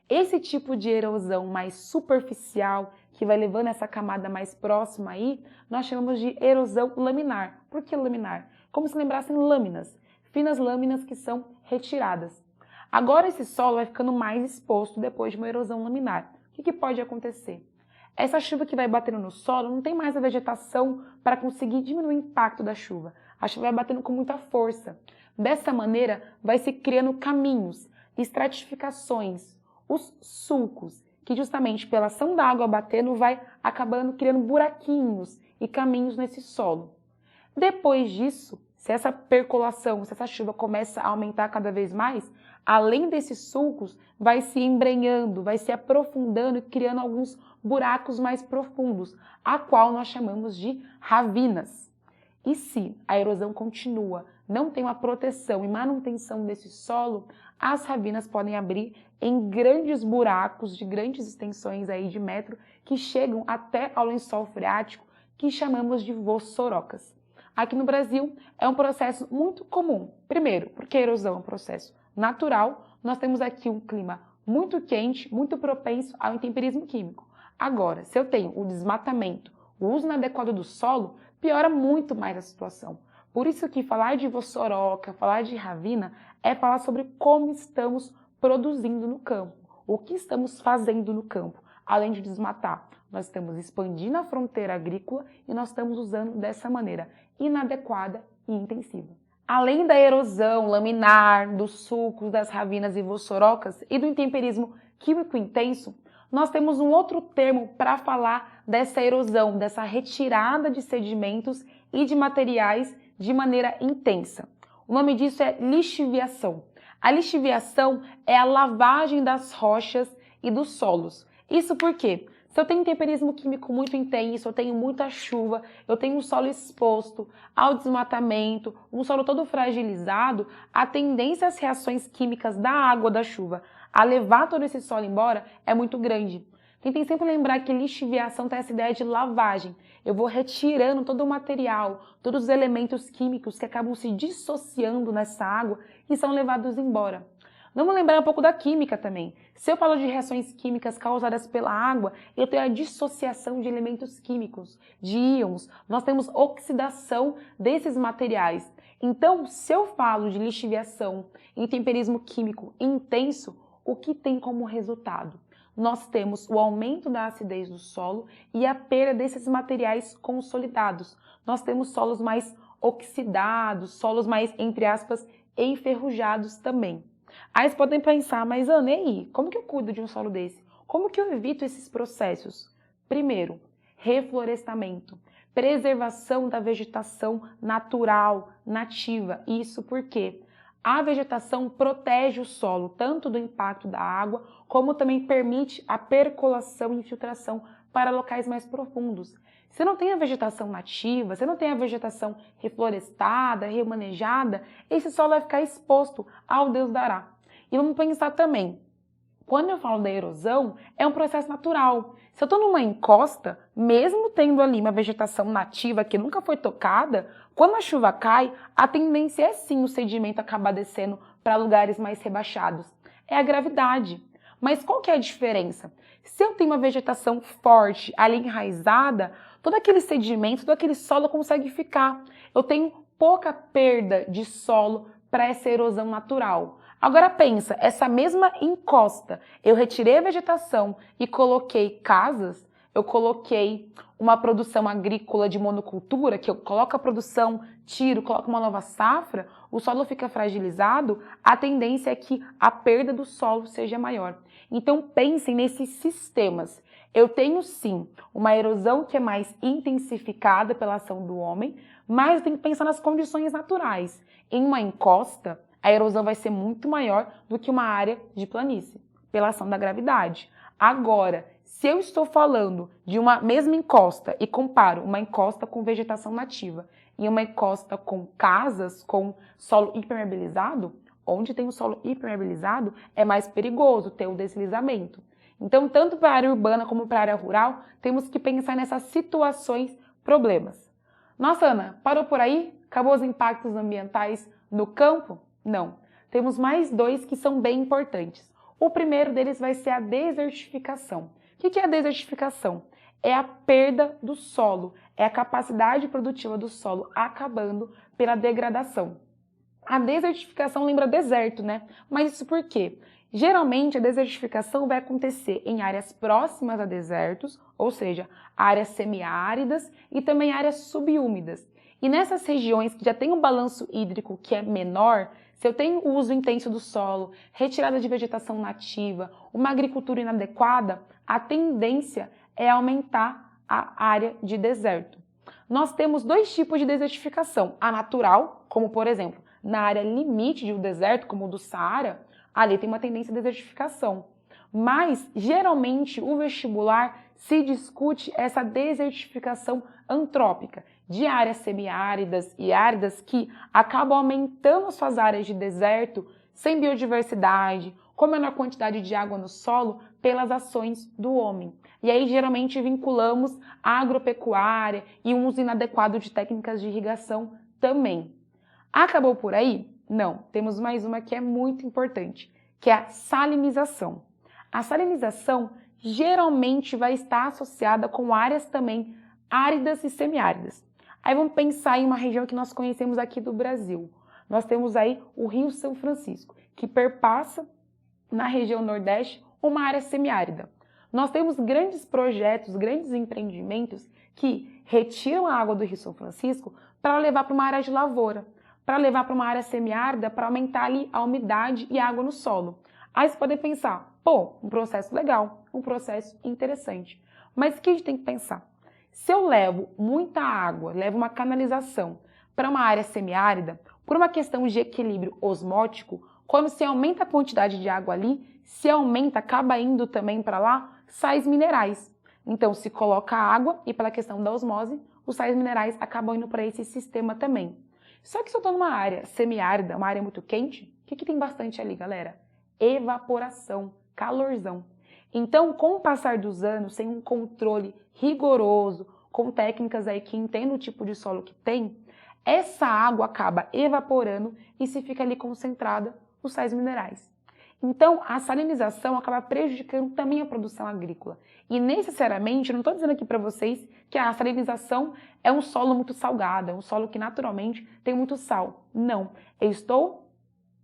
Esse tipo de erosão mais superficial, que vai levando essa camada mais próxima aí, nós chamamos de erosão laminar. Por que laminar? Como se lembrassem lâminas, finas lâminas que são retiradas. Agora esse solo vai ficando mais exposto depois de uma erosão laminar. O que pode acontecer? Essa chuva que vai batendo no solo não tem mais a vegetação para conseguir diminuir o impacto da chuva. A chuva vai batendo com muita força. Dessa maneira, vai se criando caminhos, estratificações, os sulcos, que justamente pela ação da água batendo vai acabando criando buraquinhos e caminhos nesse solo. Depois disso, se essa percolação, se essa chuva começa a aumentar cada vez mais, além desses sulcos, vai se embrenhando, vai se aprofundando e criando alguns buracos mais profundos, a qual nós chamamos de ravinas. E se a erosão continua, não tem uma proteção e manutenção desse solo, as ravinas podem abrir em grandes buracos de grandes extensões aí de metro que chegam até ao lençol freático, que chamamos de vossorocas. Aqui no Brasil é um processo muito comum. Primeiro, porque a erosão é um processo natural, nós temos aqui um clima muito quente, muito propenso ao intemperismo químico. Agora, se eu tenho o desmatamento, o uso inadequado do solo, piora muito mais a situação. Por isso que falar de vossoroca, falar de ravina, é falar sobre como estamos produzindo no campo, o que estamos fazendo no campo, além de desmatar. Nós estamos expandindo a fronteira agrícola e nós estamos usando dessa maneira inadequada e intensiva. Além da erosão laminar, dos sulcos, das ravinas e vossorocas e do intemperismo químico intenso, nós temos um outro termo para falar dessa erosão, dessa retirada de sedimentos e de materiais de maneira intensa. O nome disso é lixiviação. A lixiviação é a lavagem das rochas e dos solos. Isso por quê? Se eu tenho um temperismo químico muito intenso, eu tenho muita chuva, eu tenho um solo exposto ao desmatamento, um solo todo fragilizado, a tendência às reações químicas da água da chuva a levar todo esse solo embora é muito grande. Tentem sempre lembrar que lixiviação tem essa ideia de lavagem. Eu vou retirando todo o material, todos os elementos químicos que acabam se dissociando nessa água e são levados embora. Vamos lembrar um pouco da química também. Se eu falo de reações químicas causadas pela água, eu tenho a dissociação de elementos químicos, de íons. Nós temos oxidação desses materiais. Então, se eu falo de lixiviação em temperismo químico intenso, o que tem como resultado? Nós temos o aumento da acidez do solo e a perda desses materiais consolidados. Nós temos solos mais oxidados, solos mais, entre aspas, enferrujados também. Aí vocês podem pensar, mas Ana, e aí? Como que eu cuido de um solo desse? Como que eu evito esses processos? Primeiro, reflorestamento, preservação da vegetação natural, nativa. Isso porque a vegetação protege o solo, tanto do impacto da água, como também permite a percolação e infiltração para locais mais profundos. Se não tem a vegetação nativa, se não tem a vegetação reflorestada, remanejada, esse solo vai ficar exposto ao Deus dará. E vamos pensar também, quando eu falo da erosão, é um processo natural. Se eu estou numa encosta, mesmo tendo ali uma vegetação nativa que nunca foi tocada, quando a chuva cai, a tendência é sim o sedimento acabar descendo para lugares mais rebaixados. É a gravidade. Mas qual que é a diferença? Se eu tenho uma vegetação forte, ali enraizada, todo aquele sedimento, todo aquele solo consegue ficar. Eu tenho pouca perda de solo para essa erosão natural. Agora pensa, essa mesma encosta, eu retirei a vegetação e coloquei casas, eu coloquei uma produção agrícola de monocultura, que eu coloco a produção, tiro, coloco uma nova safra, o solo fica fragilizado, a tendência é que a perda do solo seja maior. Então pensem nesses sistemas. Eu tenho sim uma erosão que é mais intensificada pela ação do homem, mas tem que pensar nas condições naturais. Em uma encosta, a erosão vai ser muito maior do que uma área de planície, pela ação da gravidade. Agora, se eu estou falando de uma mesma encosta e comparo uma encosta com vegetação nativa e uma encosta com casas, com solo impermeabilizado, onde tem o solo impermeabilizado é mais perigoso ter o deslizamento. Então, tanto para a área urbana como para a área rural, temos que pensar nessas situações, problemas. Nossa, Ana, parou por aí? Acabou os impactos ambientais no campo? Não. Temos mais dois que são bem importantes. O primeiro deles vai ser a desertificação. O que é a desertificação? É a perda do solo, é a capacidade produtiva do solo acabando pela degradação. A desertificação lembra deserto, né? Mas isso por quê? Geralmente a desertificação vai acontecer em áreas próximas a desertos, ou seja, áreas semiáridas e também áreas subúmidas. E nessas regiões que já tem um balanço hídrico que é menor, se eu tenho o uso intenso do solo, retirada de vegetação nativa, uma agricultura inadequada, a tendência é aumentar a área de deserto. Nós temos dois tipos de desertificação, a natural, como por exemplo, na área limite de um deserto, como o do Saara, ali tem uma tendência de desertificação. Mas, geralmente, o vestibular se discute essa desertificação antrópica, de áreas semiáridas e áridas que acabam aumentando suas áreas de deserto, sem biodiversidade, com menor quantidade de água no solo, pelas ações do homem. E aí, geralmente, vinculamos a agropecuária e um uso inadequado de técnicas de irrigação também. Acabou por aí? Não. Temos mais uma que é muito importante, que é a salinização. A salinização geralmente vai estar associada com áreas também áridas e semiáridas. Aí vamos pensar em uma região que nós conhecemos aqui do Brasil. Nós temos aí o Rio São Francisco, que perpassa na região Nordeste uma área semiárida. Nós temos grandes projetos, grandes empreendimentos que retiram a água do Rio São Francisco para levar para uma área de lavoura, para levar para uma área semiárida para aumentar ali a umidade e a água no solo. Aí você pode pensar, pô, um processo legal, um processo interessante. Mas o que a gente tem que pensar? Se eu levo muita água, levo uma canalização para uma área semiárida, por uma questão de equilíbrio osmótico, quando se aumenta a quantidade de água ali, se aumenta, acaba indo também para lá sais minerais. Então, se coloca água e pela questão da osmose, os sais minerais acabam indo para esse sistema também. Só que se eu estou numa área semiárida, uma área muito quente, o que tem bastante ali, galera? Evaporação, calorzão. Então, com o passar dos anos, sem um controle rigoroso, com técnicas aí que entendem o tipo de solo que tem, essa água acaba evaporando e se fica ali concentrada os sais minerais. Então, a salinização acaba prejudicando também a produção agrícola. E necessariamente, eu não estou dizendo aqui para vocês que a salinização é um solo muito salgado, é um solo que naturalmente tem muito sal. Não, eu estou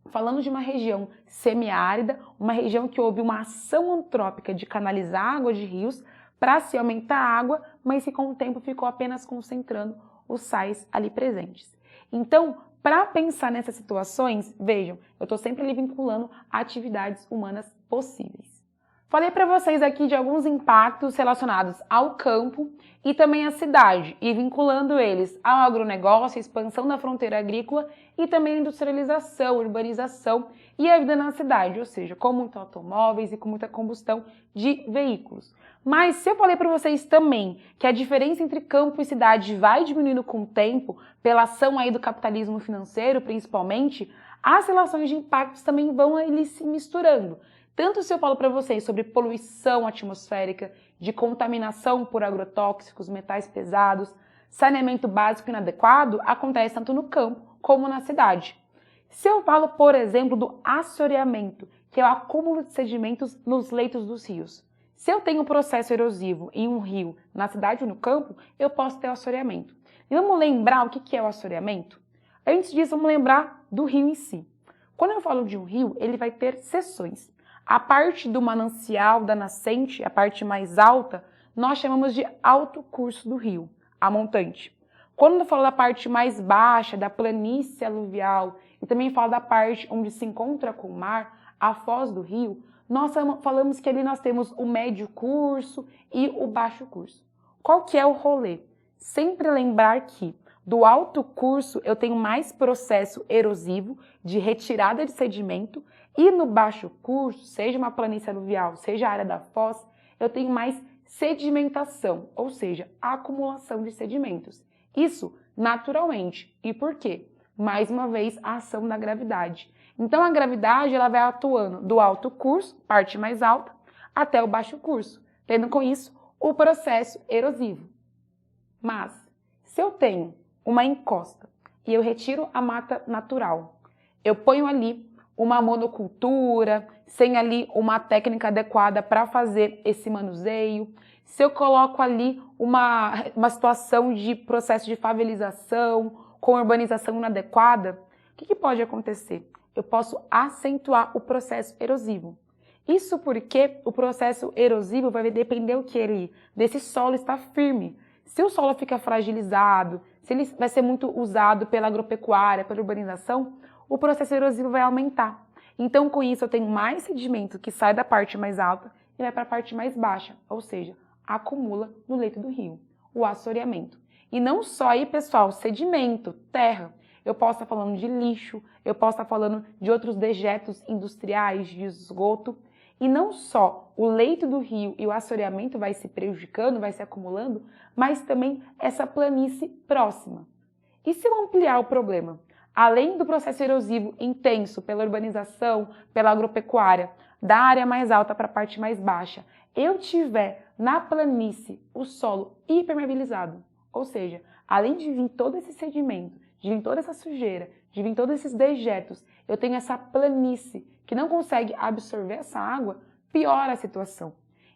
falando de uma região semiárida, uma região que houve uma ação antrópica de canalizar água de rios para se aumentar a água, mas que com o tempo ficou apenas concentrando os sais ali presentes. Então, para pensar nessas situações, vejam, eu estou sempre ali vinculando atividades humanas possíveis. Falei para vocês aqui de alguns impactos relacionados ao campo e também à cidade, e vinculando eles ao agronegócio, a expansão da fronteira agrícola e também a industrialização, urbanização e a vida na cidade, ou seja, com muitos automóveis e com muita combustão de veículos. Mas se eu falei para vocês também que a diferença entre campo e cidade vai diminuindo com o tempo, pela ação aí do capitalismo financeiro principalmente, as relações de impactos também vão ali se misturando. Tanto se eu falo para vocês sobre poluição atmosférica, de contaminação por agrotóxicos, metais pesados, saneamento básico inadequado, acontece tanto no campo como na cidade. Se eu falo, por exemplo, do assoreamento, que é o acúmulo de sedimentos nos leitos dos rios. Se eu tenho um processo erosivo em um rio, na cidade ou no campo, eu posso ter o assoreamento. E vamos lembrar o que é o assoreamento? Antes disso, vamos lembrar do rio em si. Quando eu falo de um rio, ele vai ter seções. A parte do manancial, da nascente, a parte mais alta, nós chamamos de alto curso do rio, a montante. Quando eu falo da parte mais baixa, da planície aluvial, e também falo da parte onde se encontra com o mar, a foz do rio, nós falamos que ali nós temos o médio curso e o baixo curso. Qual que é o rolê? Sempre lembrar que do alto curso eu tenho mais processo erosivo de retirada de sedimento e no baixo curso, seja uma planície aluvial, seja a área da foz, eu tenho mais sedimentação, ou seja, acumulação de sedimentos. Isso naturalmente. E por quê? Mais uma vez, a ação da gravidade. Então, a gravidade ela vai atuando do alto curso, parte mais alta, até o baixo curso, tendo com isso o processo erosivo. Mas, se eu tenho uma encosta e eu retiro a mata natural, eu ponho ali uma monocultura, sem ali uma técnica adequada para fazer esse manuseio, se eu coloco ali uma situação de processo de favelização, com urbanização inadequada, o que pode acontecer? Eu posso acentuar o processo erosivo. Isso porque o processo erosivo vai depender desse solo estar firme. Se o solo fica fragilizado, se ele vai ser muito usado pela agropecuária, pela urbanização, o processo erosivo vai aumentar. Então, com isso, eu tenho mais sedimento que sai da parte mais alta e vai para a parte mais baixa, ou seja, acumula no leito do rio, o assoreamento. E não só aí, pessoal, sedimento, terra. Eu posso estar falando de lixo, eu posso estar falando de outros dejetos industriais, de esgoto. E não só o leito do rio e o assoreamento vai se prejudicando, vai se acumulando, mas também essa planície próxima. E se eu ampliar o problema? Além do processo erosivo intenso pela urbanização, pela agropecuária, da área mais alta para a parte mais baixa, eu tiver na planície o solo hipermeabilizado, ou seja, além de vir todo esse sedimento, de vir toda essa sujeira, de vir todos esses dejetos, eu tenho essa planície que não consegue absorver essa água, piora a situação.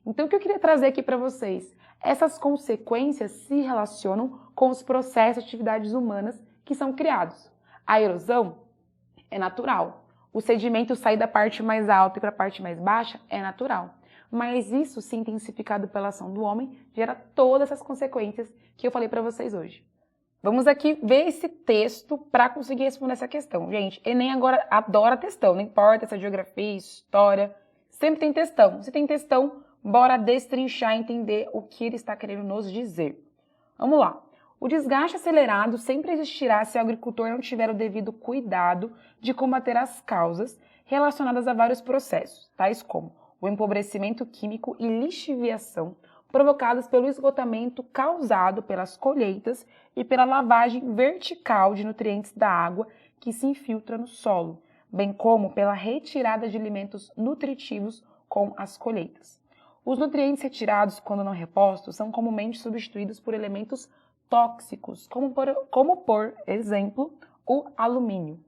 Então, o que eu queria trazer aqui para vocês? Essas consequências se relacionam com os processos de atividades humanas que são criados. A erosão é natural. O sedimento sair da parte mais alta e para a parte mais baixa é natural. Mas isso, se intensificado pela ação do homem, gera todas essas consequências que eu falei para vocês hoje. Vamos aqui ver esse texto para conseguir responder essa questão. Gente, Enem agora adora textão, não importa se é geografia, história, sempre tem textão. Se tem textão, bora destrinchar e entender o que ele está querendo nos dizer. Vamos lá. O desgaste acelerado sempre existirá se o agricultor não tiver o devido cuidado de combater as causas relacionadas a vários processos, tais como o empobrecimento químico e lixiviação, provocados pelo esgotamento causado pelas colheitas e pela lavagem vertical de nutrientes da água que se infiltra no solo, bem como pela retirada de alimentos nutritivos com as colheitas. Os nutrientes retirados, quando não repostos, são comumente substituídos por elementos tóxicos, como por exemplo, o alumínio.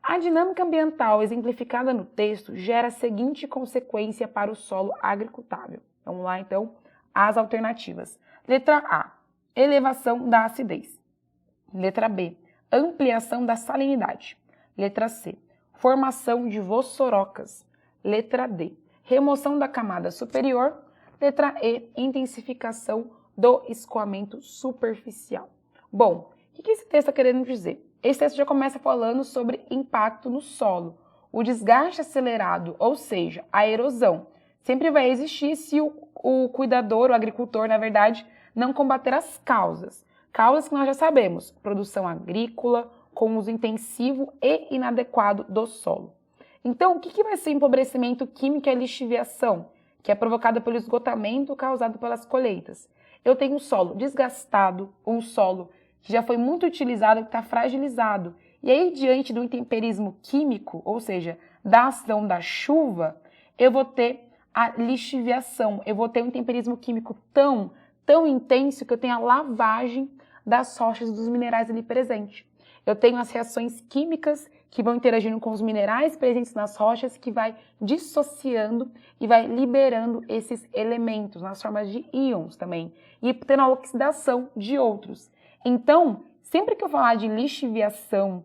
A dinâmica ambiental exemplificada no texto gera a seguinte consequência para o solo agricultável. Vamos lá, então, as alternativas. Letra A, elevação da acidez. Letra B, ampliação da salinidade. Letra C, formação de vossorocas. Letra D, remoção da camada superior. Letra E, intensificação do escoamento superficial. Bom, o que esse texto está querendo dizer? Esse texto já começa falando sobre impacto no solo. O desgaste acelerado, ou seja, a erosão, sempre vai existir se o cuidador, o agricultor, na verdade, não combater as causas. Causas que nós já sabemos, produção agrícola, com uso intensivo e inadequado do solo. Então, o que vai ser empobrecimento químico e lixiviação, que é provocada pelo esgotamento causado pelas colheitas? Eu tenho um solo desgastado, um solo que já foi muito utilizado, que está fragilizado. E aí, diante do intemperismo químico, ou seja, da ação da chuva, eu vou ter a lixiviação, eu vou ter um intemperismo químico tão intenso que eu tenho a lavagem das rochas dos minerais ali presentes. Eu tenho as reações químicas que vão interagindo com os minerais presentes nas rochas, que vai dissociando e vai liberando esses elementos nas formas de íons também, e tendo a oxidação de outros. Então, sempre que eu falar de lixiviação,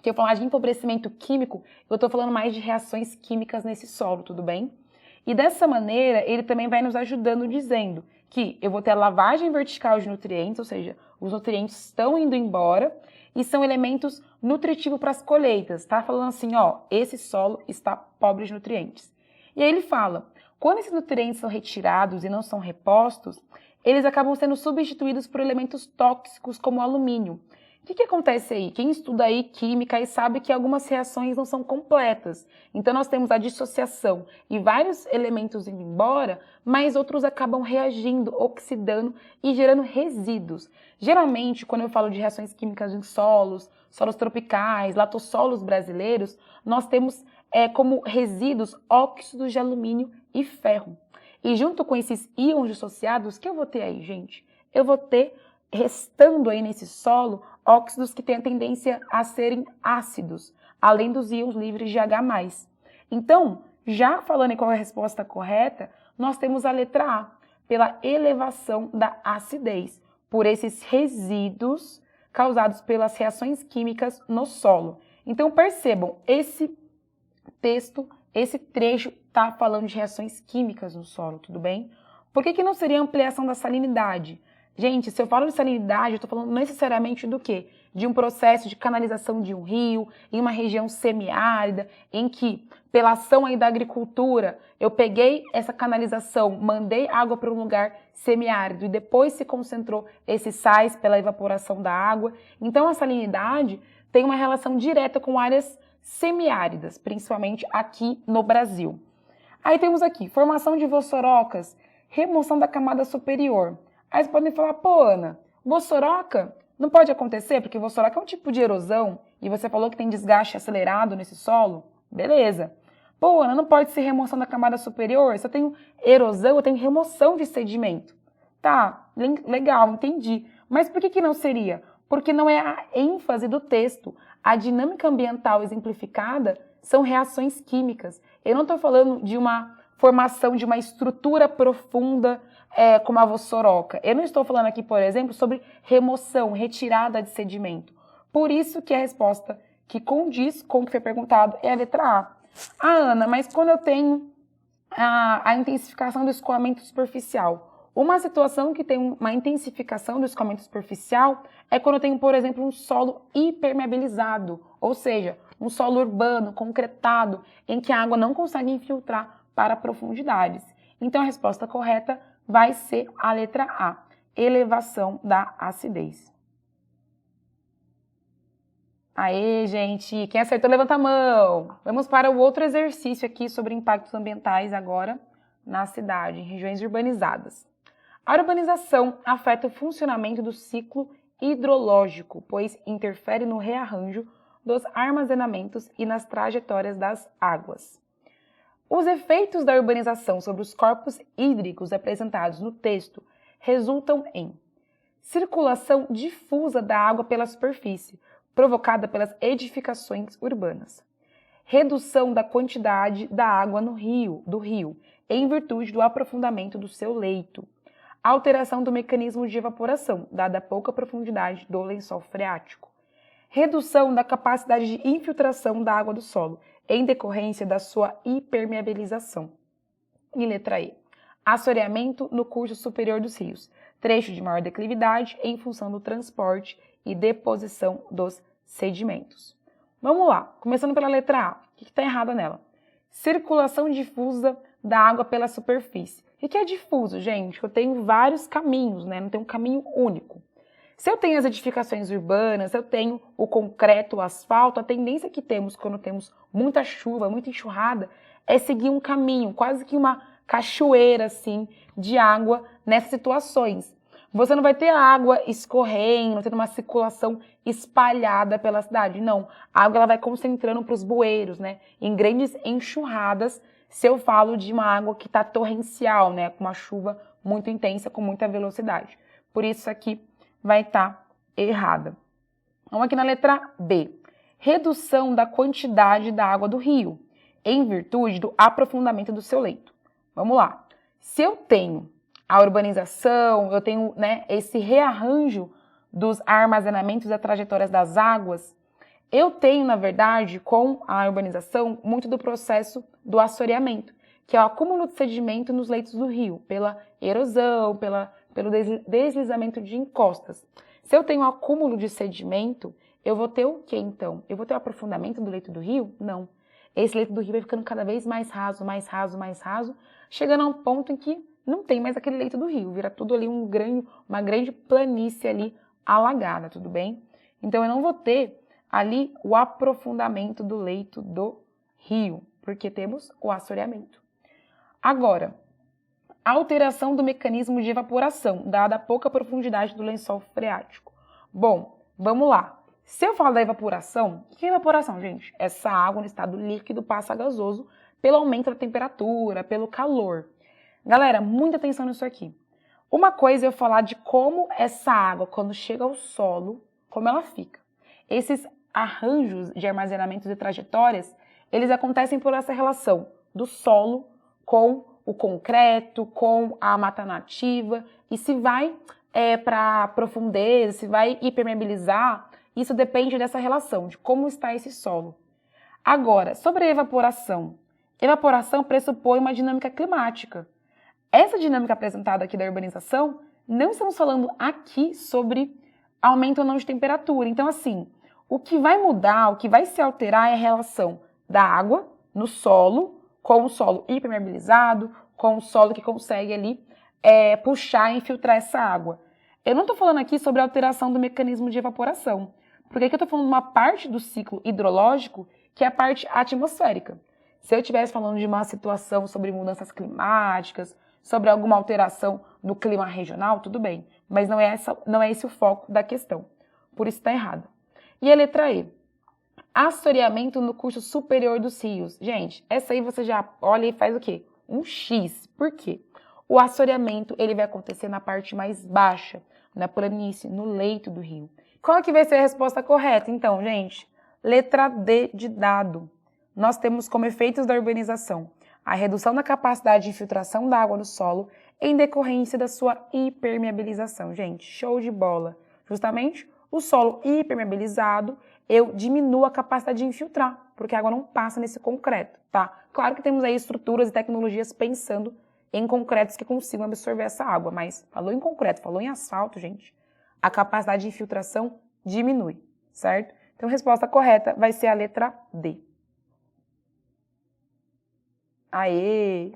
que eu falar de empobrecimento químico, eu estou falando mais de reações químicas nesse solo, tudo bem? E dessa maneira, ele também vai nos ajudando dizendo que eu vou ter a lavagem vertical de nutrientes, ou seja, os nutrientes estão indo embora e são elementos nutritivos para as colheitas. Tá falando assim, ó, esse solo está pobre de nutrientes. E aí ele fala, quando esses nutrientes são retirados e não são repostos, eles acabam sendo substituídos por elementos tóxicos como o alumínio. O que acontece aí? Quem estuda aí química aí sabe que algumas reações não são completas. Então nós temos a dissociação e vários elementos indo embora, mas outros acabam reagindo, oxidando e gerando resíduos. Geralmente, quando eu falo de reações químicas em solos tropicais, latossolos brasileiros, nós temos como resíduos óxidos de alumínio e ferro. E junto com esses íons dissociados, o que eu vou ter aí, gente? Eu vou ter, restando aí nesse solo, óxidos que têm a tendência a serem ácidos, além dos íons livres de H+. Então, já falando em qual é a resposta correta, nós temos a letra A, pela elevação da acidez, por esses resíduos causados pelas reações químicas no solo. Então, percebam, esse texto, esse trecho está falando de reações químicas no solo, tudo bem? Por que não seria ampliação da salinidade? Gente, se eu falo de salinidade, eu estou falando necessariamente do quê? De um processo de canalização de um rio, em uma região semiárida, em que, pela ação aí da agricultura, eu peguei essa canalização, mandei água para um lugar semiárido e depois se concentrou esses sais pela evaporação da água. Então, a salinidade tem uma relação direta com áreas semiáridas, principalmente aqui no Brasil. Aí temos aqui, formação de vossorocas, remoção da camada superior. Aí vocês podem falar, pô, Ana, vossoroca não pode acontecer, porque vossoroca é um tipo de erosão, e você falou que tem desgaste acelerado nesse solo. Beleza. Pô, Ana, não pode ser remoção da camada superior, se eu tenho erosão, eu tenho remoção de sedimento. Tá, legal, entendi. Mas por que não seria? Porque não é a ênfase do texto. A dinâmica ambiental exemplificada são reações químicas. Eu não estou falando de uma formação de uma estrutura profunda, como a vossoroca. Eu não estou falando aqui, por exemplo, sobre remoção, retirada de sedimento. Por isso que a resposta que condiz com o que foi perguntado é a letra A. Ah, Ana, mas quando eu tenho a intensificação do escoamento superficial? Uma situação que tem uma intensificação do escoamento superficial é quando eu tenho, por exemplo, um solo hipermeabilizado, ou seja, um solo urbano, concretado, em que a água não consegue infiltrar para profundidades. Então, a resposta correta vai ser a letra A, elevação da acidez. Aê, gente! Quem acertou, levanta a mão! Vamos para o outro exercício aqui sobre impactos ambientais agora na cidade, em regiões urbanizadas. A urbanização afeta o funcionamento do ciclo hidrológico, pois interfere no rearranjo dos armazenamentos e nas trajetórias das águas. Os efeitos da urbanização sobre os corpos hídricos apresentados no texto resultam em circulação difusa da água pela superfície, provocada pelas edificações urbanas. Redução da quantidade da água do rio, em virtude do aprofundamento do seu leito. Alteração do mecanismo de evaporação, dada a pouca profundidade do lençol freático. Redução da capacidade de infiltração da água do solo, em decorrência da sua impermeabilização. E letra E. Assoreamento no curso superior dos rios, trecho de maior declividade em função do transporte e deposição dos sedimentos. Vamos lá, começando pela letra A. O que está errado nela? Circulação difusa da água pela superfície. O que é difuso, gente? Eu tenho vários caminhos, né? Não tem um caminho único. Se eu tenho as edificações urbanas, se eu tenho o concreto, o asfalto, a tendência que temos quando temos muita chuva, muita enxurrada, é seguir um caminho, quase que uma cachoeira, assim, de água nessas situações. Você não vai ter água escorrendo, tendo uma circulação espalhada pela cidade. Não, a água ela vai concentrando para os bueiros, né? Em grandes enxurradas, se eu falo de uma água que está torrencial, né? Com uma chuva muito intensa, com muita velocidade. Por isso aqui vai estar errada. Vamos aqui na letra B. Redução da quantidade da água do rio, em virtude do aprofundamento do seu leito. Vamos lá. Se eu tenho a urbanização, eu tenho, né, esse rearranjo dos armazenamentos e das trajetórias das águas, eu tenho, na verdade, com a urbanização, muito do processo do assoreamento, que é o acúmulo de sedimento nos leitos do rio, pela erosão, pelo deslizamento de encostas. Se eu tenho acúmulo de sedimento, eu vou ter o quê, então? Eu vou ter o aprofundamento do leito do rio? Não. Esse leito do rio vai ficando cada vez mais raso, mais raso, mais raso, chegando a um ponto em que não tem mais aquele leito do rio, vira tudo ali uma grande planície ali alagada, tudo bem? Então eu não vou ter ali o aprofundamento do leito do rio, porque temos o assoreamento. Agora, alteração do mecanismo de evaporação, dada a pouca profundidade do lençol freático. Bom, vamos lá. Se eu falar da evaporação, o que é evaporação, gente? Essa água no estado líquido passa a gasoso pelo aumento da temperatura, pelo calor. Galera, muita atenção nisso aqui. Uma coisa é eu falar de como essa água, quando chega ao solo, como ela fica. Esses arranjos de armazenamentos e trajetórias, eles acontecem por essa relação do solo com o concreto, com a mata nativa, e se vai para profundeza, se vai impermeabilizar, isso depende dessa relação, de como está esse solo. Agora, sobre a evaporação. Evaporação pressupõe uma dinâmica climática. Essa dinâmica apresentada aqui da urbanização, não estamos falando aqui sobre aumento ou não de temperatura. Então, assim, o que vai mudar, o que vai se alterar é a relação da água no solo, com o solo impermeabilizado, com o solo que consegue ali puxar e infiltrar essa água. Eu não estou falando aqui sobre a alteração do mecanismo de evaporação, porque aqui eu estou falando de uma parte do ciclo hidrológico que é a parte atmosférica. Se eu estivesse falando de uma situação sobre mudanças climáticas, sobre alguma alteração do clima regional, tudo bem, mas não é esse o foco da questão. Por isso está errado. E a letra E. Assoreamento no curso superior dos rios. Gente, essa aí você já olha e faz o quê? Um X. Por quê? O assoreamento ele vai acontecer na parte mais baixa, na planície, no leito do rio. Qual que vai ser a resposta correta? Então, gente, letra D de dado. Nós temos como efeitos da urbanização a redução da capacidade de infiltração da água no solo em decorrência da sua impermeabilização. Gente, show de bola. Justamente o solo impermeabilizado, eu diminuo a capacidade de infiltrar, porque a água não passa nesse concreto, tá? Claro que temos aí estruturas e tecnologias pensando em concretos que consigam absorver essa água, mas falou em concreto, falou em asfalto, gente, a capacidade de infiltração diminui, certo? Então a resposta correta vai ser a letra D. Aê!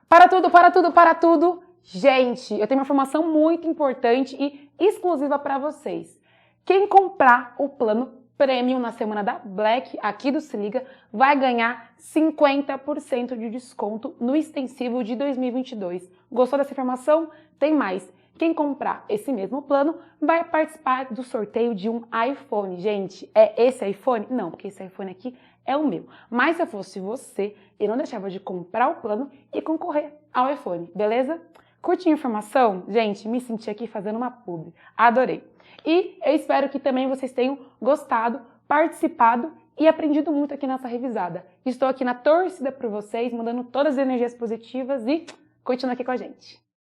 Para tudo, para tudo, para tudo! Gente, eu tenho uma informação muito importante e exclusiva para vocês. Quem comprar o plano Premium na semana da Black aqui do Se Liga vai ganhar 50% de desconto no extensivo de 2022. Gostou dessa informação? Tem mais. Quem comprar esse mesmo plano vai participar do sorteio de um iPhone. Gente, é esse iPhone? Não, porque esse iPhone aqui é o meu. Mas se eu fosse você, eu não deixava de comprar o plano e concorrer ao iPhone, beleza? Curte a informação? Gente, me senti aqui fazendo uma publi. Adorei. E eu espero que também vocês tenham gostado, participado e aprendido muito aqui nessa revisada. Estou aqui na torcida por vocês, mandando todas as energias positivas e continuando aqui com a gente.